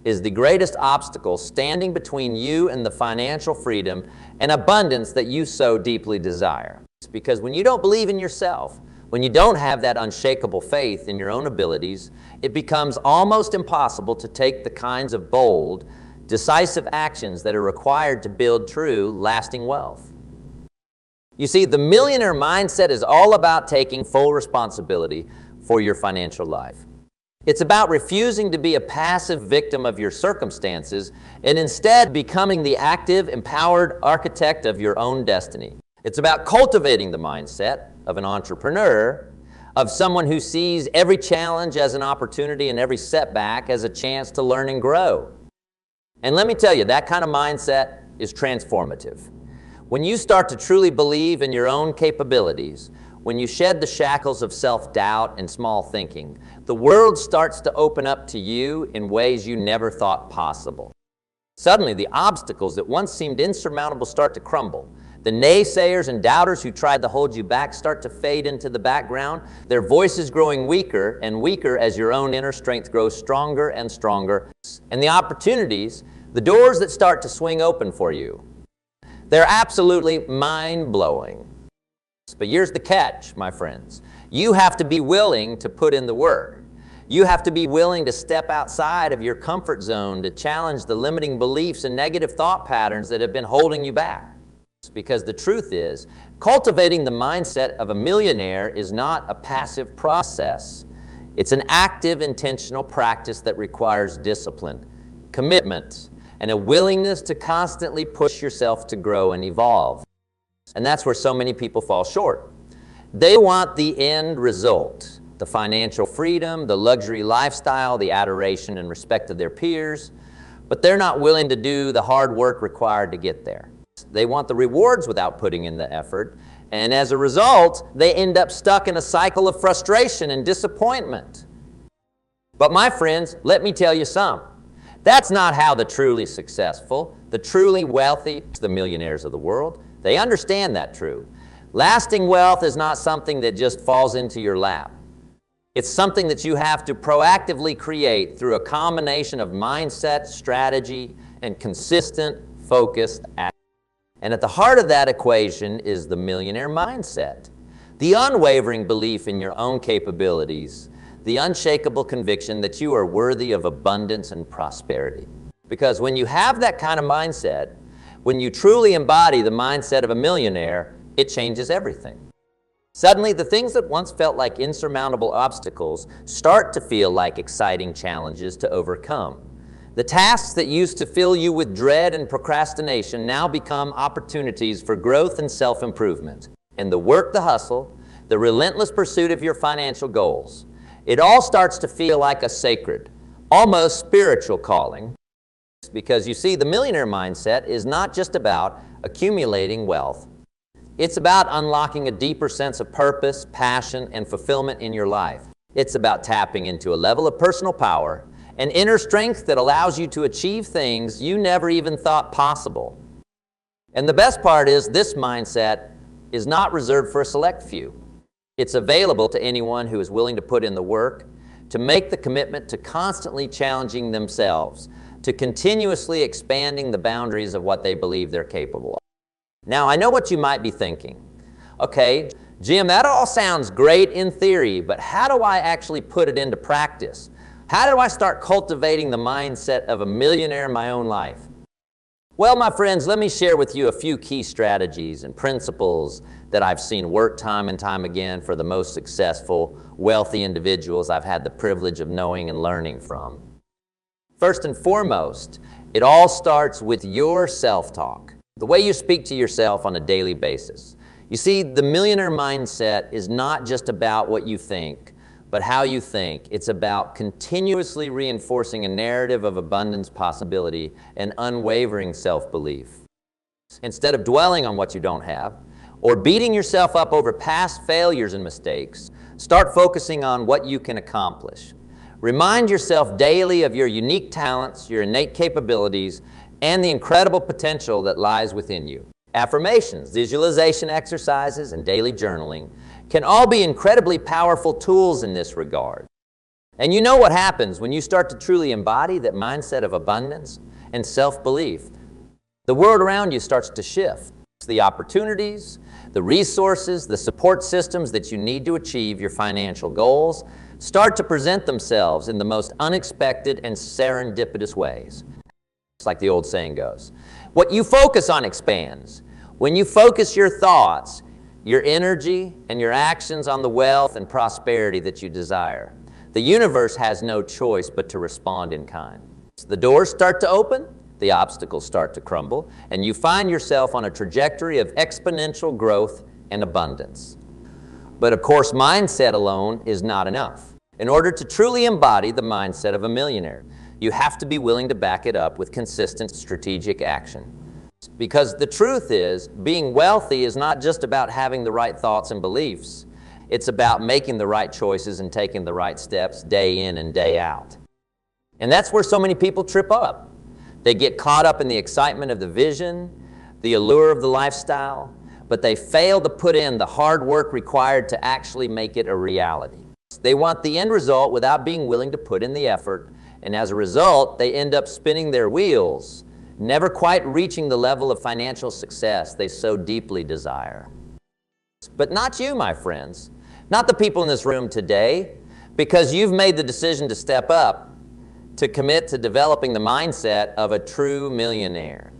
S2: is the greatest obstacle standing between you and the financial freedom and abundance that you so deeply desire. It's because when you don't believe in yourself, when you don't have that unshakable faith in your own abilities, it becomes almost impossible to take the kinds of bold, decisive actions that are required to build true, lasting wealth. You see, the millionaire mindset is all about taking full responsibility for your financial life. It's about refusing to be a passive victim of your circumstances and instead becoming the active, empowered architect of your own destiny. It's about cultivating the mindset of an entrepreneur, of someone who sees every challenge as an opportunity and every setback as a chance to learn and grow. And let me tell you, that kind of mindset is transformative. When you start to truly believe in your own capabilities, when you shed the shackles of self-doubt and small thinking, the world starts to open up to you in ways you never thought possible. Suddenly, the obstacles that once seemed insurmountable start to crumble. The naysayers and doubters who tried to hold you back start to fade into the background, their voices growing weaker and weaker as your own inner strength grows stronger and stronger. And the opportunities, the doors that start to swing open for you, they're absolutely mind-blowing. But here's the catch, my friends. You have to be willing to put in the work. You have to be willing to step outside of your comfort zone to challenge the limiting beliefs and negative thought patterns that have been holding you back. Because the truth is, cultivating the mindset of a millionaire is not a passive process. It's an active, intentional practice that requires discipline, commitment, and a willingness to constantly push yourself to grow and evolve. And that's where so many people fall short. They want the end result, the financial freedom, the luxury lifestyle, the adoration and respect of their peers, but they're not willing to do the hard work required to get there. They want the rewards without putting in the effort, and as a result, they end up stuck in a cycle of frustration and disappointment. But my friends, let me tell you something. That's not how the truly successful, the truly wealthy, the millionaires of the world, they understand that truth. Lasting wealth is not something that just falls into your lap. It's something that you have to proactively create through a combination of mindset, strategy, and consistent, focused action. And at the heart of that equation is the millionaire mindset, the unwavering belief in your own capabilities, the unshakable conviction that you are worthy of abundance and prosperity. Because when you have that kind of mindset, when you truly embody the mindset of a millionaire, it changes everything. Suddenly, the things that once felt like insurmountable obstacles start to feel like exciting challenges to overcome. The tasks that used to fill you with dread and procrastination now become opportunities for growth and self-improvement. And the work, the hustle, the relentless pursuit of your financial goals, it all starts to feel like a sacred, almost spiritual calling. Because you see, the millionaire mindset is not just about accumulating wealth. It's about unlocking a deeper sense of purpose, passion, and fulfillment in your life. It's about tapping into a level of personal power, an inner strength that allows you to achieve things you never even thought possible. And the best part is, this mindset is not reserved for a select few. It's available to anyone who is willing to put in the work, to make the commitment to constantly challenging themselves, to continuously expanding the boundaries of what they believe they're capable of. Now, I know what you might be thinking. Okay, Jim, that all sounds great in theory, but how do I actually put it into practice? How do I start cultivating the mindset of a millionaire in my own life? Well, my friends, let me share with you a few key strategies and principles that I've seen work time and time again for the most successful, wealthy individuals I've had the privilege of knowing and learning from. First and foremost, it all starts with your self-talk, the way you speak to yourself on a daily basis. You see, the millionaire mindset is not just about what you think, but how you think. It's about continuously reinforcing a narrative of abundance, possibility, and unwavering self-belief. Instead of dwelling on what you don't have, or beating yourself up over past failures and mistakes, start focusing on what you can accomplish. Remind yourself daily of your unique talents, your innate capabilities, and the incredible potential that lies within you. Affirmations, visualization exercises, and daily journaling can all be incredibly powerful tools in this regard. And you know what happens when you start to truly embody that mindset of abundance and self-belief? The world around you starts to shift. The opportunities, the resources, the support systems that you need to achieve your financial goals start to present themselves in the most unexpected and serendipitous ways. It's like the old saying goes, what you focus on expands. When you focus your thoughts, your energy, and your actions on the wealth and prosperity that you desire, the universe has no choice but to respond in kind. The doors start to open, the obstacles start to crumble, and you find yourself on a trajectory of exponential growth and abundance. But of course, mindset alone is not enough. In order to truly embody the mindset of a millionaire, you have to be willing to back it up with consistent strategic action. Because the truth is, being wealthy is not just about having the right thoughts and beliefs. It's about making the right choices and taking the right steps day in and day out. And that's where so many people trip up. They get caught up in the excitement of the vision, the allure of the lifestyle, but they fail to put in the hard work required to actually make it a reality. They want the end result without being willing to put in the effort, and as a result, they end up spinning their wheels, never quite reaching the level of financial success they so deeply desire. But not you, my friends, not the people in this room today, because you've made the decision to step up, to commit to developing the mindset of a true millionaire.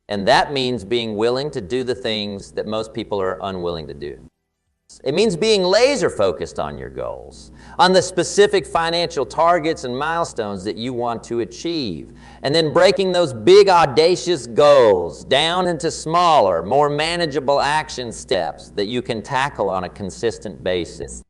S2: And that means being willing to do the things that most people are unwilling to do. It means being laser focused on your goals, on the specific financial targets and milestones that you want to achieve, and then breaking those big audacious goals down into smaller, more manageable action steps that you can tackle on a consistent basis.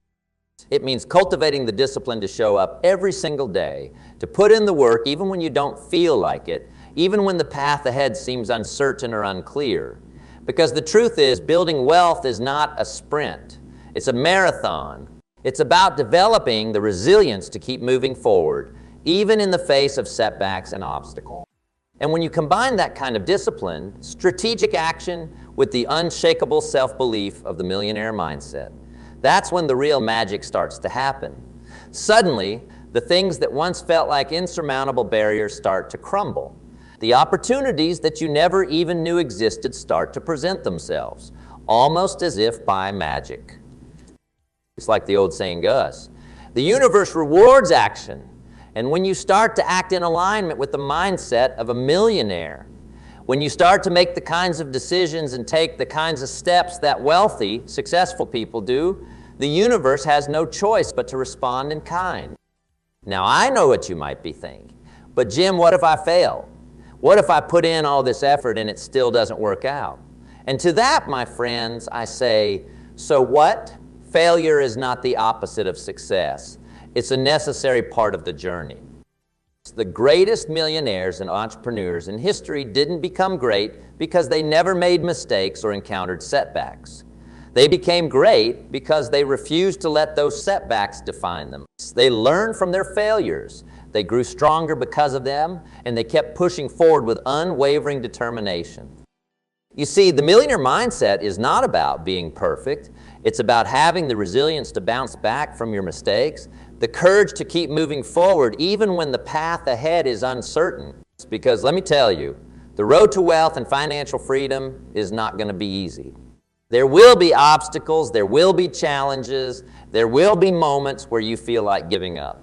S2: It means cultivating the discipline to show up every single day, to put in the work even when you don't feel like it, even when the path ahead seems uncertain or unclear. Because the truth is, building wealth is not a sprint. It's a marathon. It's about developing the resilience to keep moving forward, even in the face of setbacks and obstacles. And when you combine that kind of discipline, strategic action, with the unshakable self-belief of the millionaire mindset, that's when the real magic starts to happen. Suddenly, the things that once felt like insurmountable barriers start to crumble. The opportunities that you never even knew existed start to present themselves, almost as if by magic. It's like the old saying goes, the universe rewards action, and when you start to act in alignment with the mindset of a millionaire, when you start to make the kinds of decisions and take the kinds of steps that wealthy, successful people do, the universe has no choice but to respond in kind. Now, I know what you might be thinking, but Jim, what if I fail? What if I put in all this effort and it still doesn't work out? And to that, my friends, I say, so what? Failure is not the opposite of success. It's a necessary part of the journey. The greatest millionaires and entrepreneurs in history didn't become great because they never made mistakes or encountered setbacks. They became great because they refused to let those setbacks define them. They learned from their failures. They grew stronger because of them, and they kept pushing forward with unwavering determination. You see, the millionaire mindset is not about being perfect. It's about having the resilience to bounce back from your mistakes, the courage to keep moving forward even when the path ahead is uncertain. Because let me tell you, the road to wealth and financial freedom is not going to be easy. There will be obstacles, there will be challenges, there will be moments where you feel like giving up.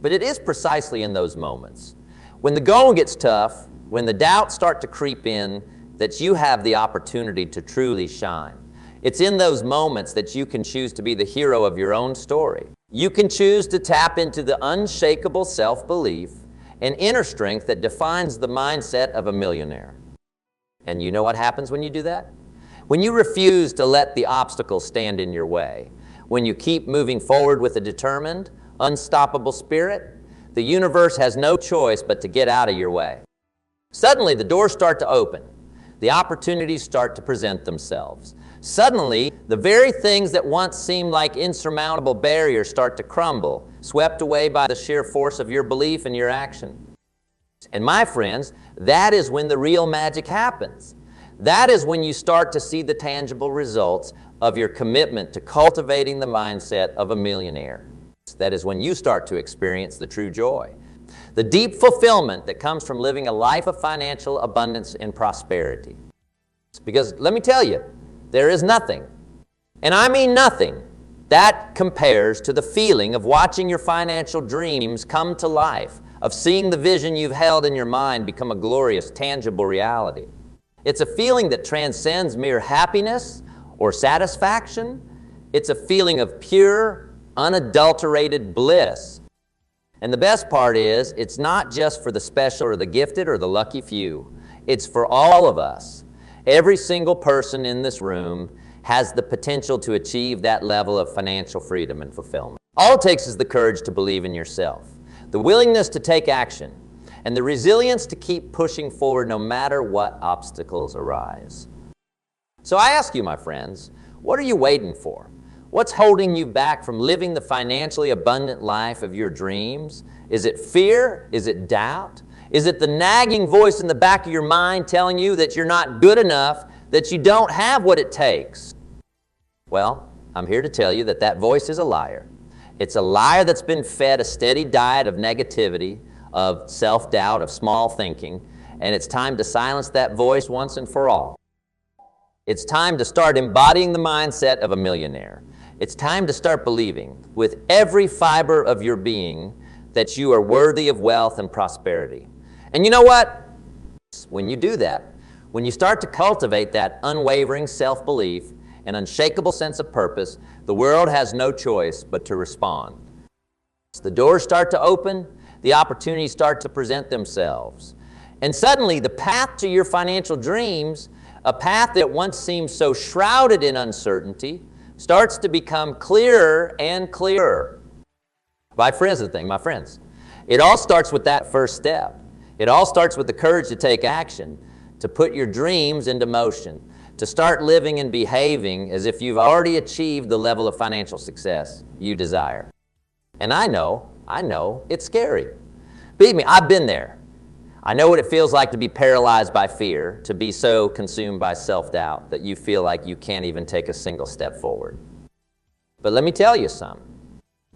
S2: But it is precisely in those moments, when the going gets tough, when the doubts start to creep in, that you have the opportunity to truly shine. It's in those moments that you can choose to be the hero of your own story. You can choose to tap into the unshakable self-belief and inner strength that defines the mindset of a millionaire. And you know what happens when you do that? when you refuse to let the obstacles stand in your way, when you keep moving forward with a determined, unstoppable spirit, the universe has no choice but to get out of your way. Suddenly, the doors start to open. The opportunities start to present themselves. Suddenly, the very things that once seemed like insurmountable barriers start to crumble, swept away by the sheer force of your belief and your action. And my friends, that is when the real magic happens. That is when you start to see the tangible results of your commitment to cultivating the mindset of a millionaire. That is when you start to experience the true joy, the deep fulfillment that comes from living a life of financial abundance and prosperity. Because let me tell you, there is nothing, and I mean nothing, that compares to the feeling of watching your financial dreams come to life, of seeing the vision you've held in your mind become a glorious, tangible reality. It's a feeling that transcends mere happiness or satisfaction. It's a feeling of pure, unadulterated bliss. And the best part is, it's not just for the special or the gifted or the lucky few. It's for all of us. Every single person in this room has the potential to achieve that level of financial freedom and fulfillment. All it takes is the courage to believe in yourself, the willingness to take action, and the resilience to keep pushing forward no matter what obstacles arise. So I ask you, my friends, what are you waiting for? What's holding you back from living the financially abundant life of your dreams? Is it fear? Is it doubt? Is it the nagging voice in the back of your mind telling you that you're not good enough, that you don't have what it takes? Well, I'm here to tell you that that voice is a liar. It's a liar that's been fed a steady diet of negativity, of self-doubt, of small thinking, and it's time to silence that voice once and for all. It's time to start embodying the mindset of a millionaire. It's time to start believing with every fiber of your being that you are worthy of wealth and prosperity. And you know what? When you do that, when you start to cultivate that unwavering self-belief, an unshakable sense of purpose, the world has no choice but to respond. The doors start to open, the opportunities start to present themselves. And suddenly, the path to your financial dreams, a path that once seemed so shrouded in uncertainty, starts to become clearer and clearer. My friends, it all starts with that first step. It all starts with the courage to take action, to put your dreams into motion, to start living and behaving as if you've already achieved the level of financial success you desire. And I know, it's scary. Believe me, I've been there. I know what it feels like to be paralyzed by fear, to be so consumed by self-doubt that you feel like you can't even take a single step forward. But let me tell you something.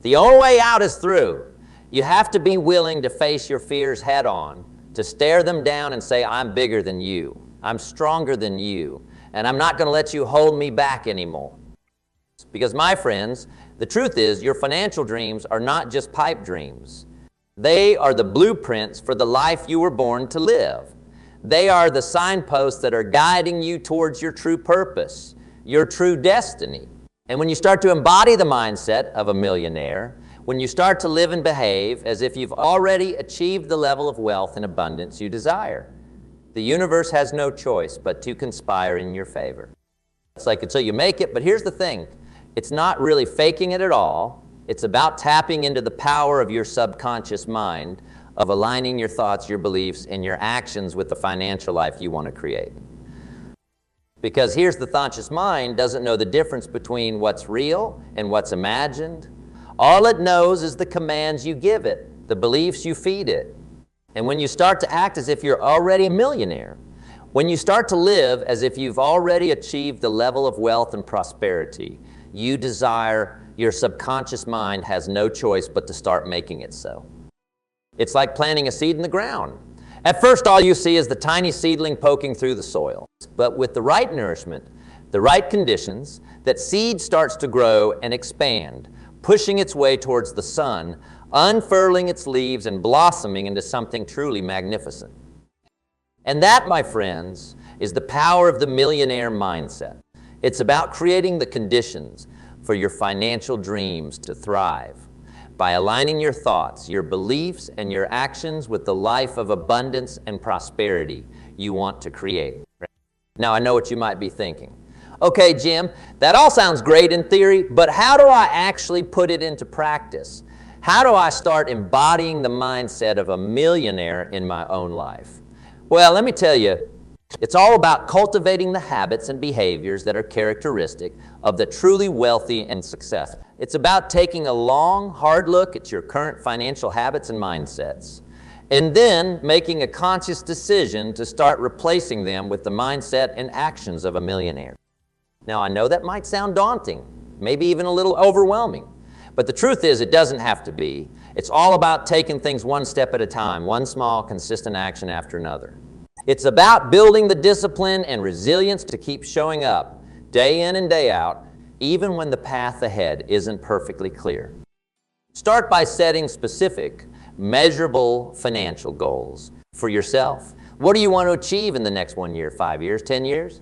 S2: The only way out is through. You have to be willing to face your fears head on, to stare them down and say, I'm bigger than you. I'm stronger than you. And I'm not going to let you hold me back anymore. Because, my friends, the truth is your financial dreams are not just pipe dreams. They are the blueprints for the life you were born to live. They are the signposts that are guiding you towards your true purpose, your true destiny. And when you start to embody the mindset of a millionaire, when you start to live and behave as if you've already achieved the level of wealth and abundance you desire, the universe has no choice but to conspire in your favor. It's like until you make it, but here's the thing. It's not really faking it at all. It's about tapping into the power of your subconscious mind, of aligning your thoughts, your beliefs, and your actions with the financial life you want to create. Because here's the conscious mind doesn't know the difference between what's real and what's imagined. All it knows is the commands you give it, the beliefs you feed it. And when you start to act as if you're already a millionaire, when you start to live as if you've already achieved the level of wealth and prosperity you desire, your subconscious mind has no choice but to start making it so. It's like planting a seed in the ground. At first, all you see is the tiny seedling poking through the soil. But with the right nourishment, the right conditions, that seed starts to grow and expand, pushing its way towards the sun, unfurling its leaves and blossoming into something truly magnificent. And that, my friends, is the power of the millionaire mindset. It's about creating the conditions for your financial dreams to thrive by aligning your thoughts, your beliefs, and your actions with the life of abundance and prosperity you want to create. Now, I know what you might be thinking. Okay, Jim, that all sounds great in theory, but how do I actually put it into practice? How do I start embodying the mindset of a millionaire in my own life? Well, let me tell you, it's all about cultivating the habits and behaviors that are characteristic of the truly wealthy and successful. It's about taking a long, hard look at your current financial habits and mindsets, and then making a conscious decision to start replacing them with the mindset and actions of a millionaire. Now, I know that might sound daunting, maybe even a little overwhelming, but the truth is it doesn't have to be. It's all about taking things one step at a time, one small, consistent action after another. It's about building the discipline and resilience to keep showing up day in and day out, even when the path ahead isn't perfectly clear. Start by setting specific, measurable financial goals for yourself. What do you want to achieve in the next 1 year, 5 years, 10 years?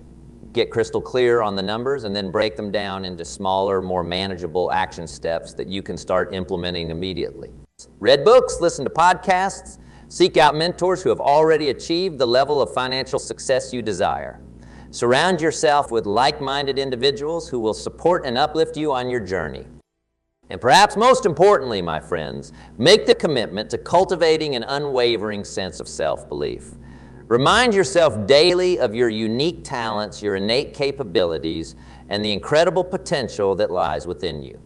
S2: Get crystal clear on the numbers and then break them down into smaller, more manageable action steps that you can start implementing immediately. Read books, listen to podcasts, seek out mentors who have already achieved the level of financial success you desire. Surround yourself with like-minded individuals who will support and uplift you on your journey. And perhaps most importantly, my friends, make the commitment to cultivating an unwavering sense of self-belief. Remind yourself daily of your unique talents, your innate capabilities, and the incredible potential that lies within you.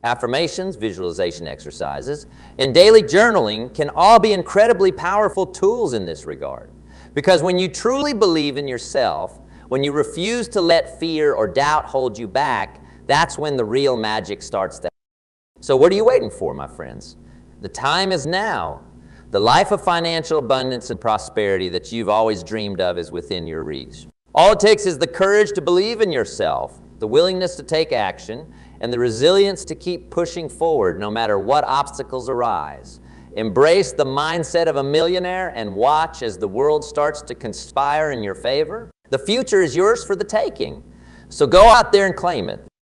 S2: Affirmations, visualization exercises, and daily journaling can all be incredibly powerful tools in this regard. Because when you truly believe in yourself, when you refuse to let fear or doubt hold you back, that's when the real magic starts to happen. So what are you waiting for, my friends? The time is now. The life of financial abundance and prosperity that you've always dreamed of is within your reach. All it takes is the courage to believe in yourself, the willingness to take action, and the resilience to keep pushing forward no matter what obstacles arise. Embrace the mindset of a millionaire and watch as the world starts to conspire in your favor. The future is yours for the taking. So go out there and claim it.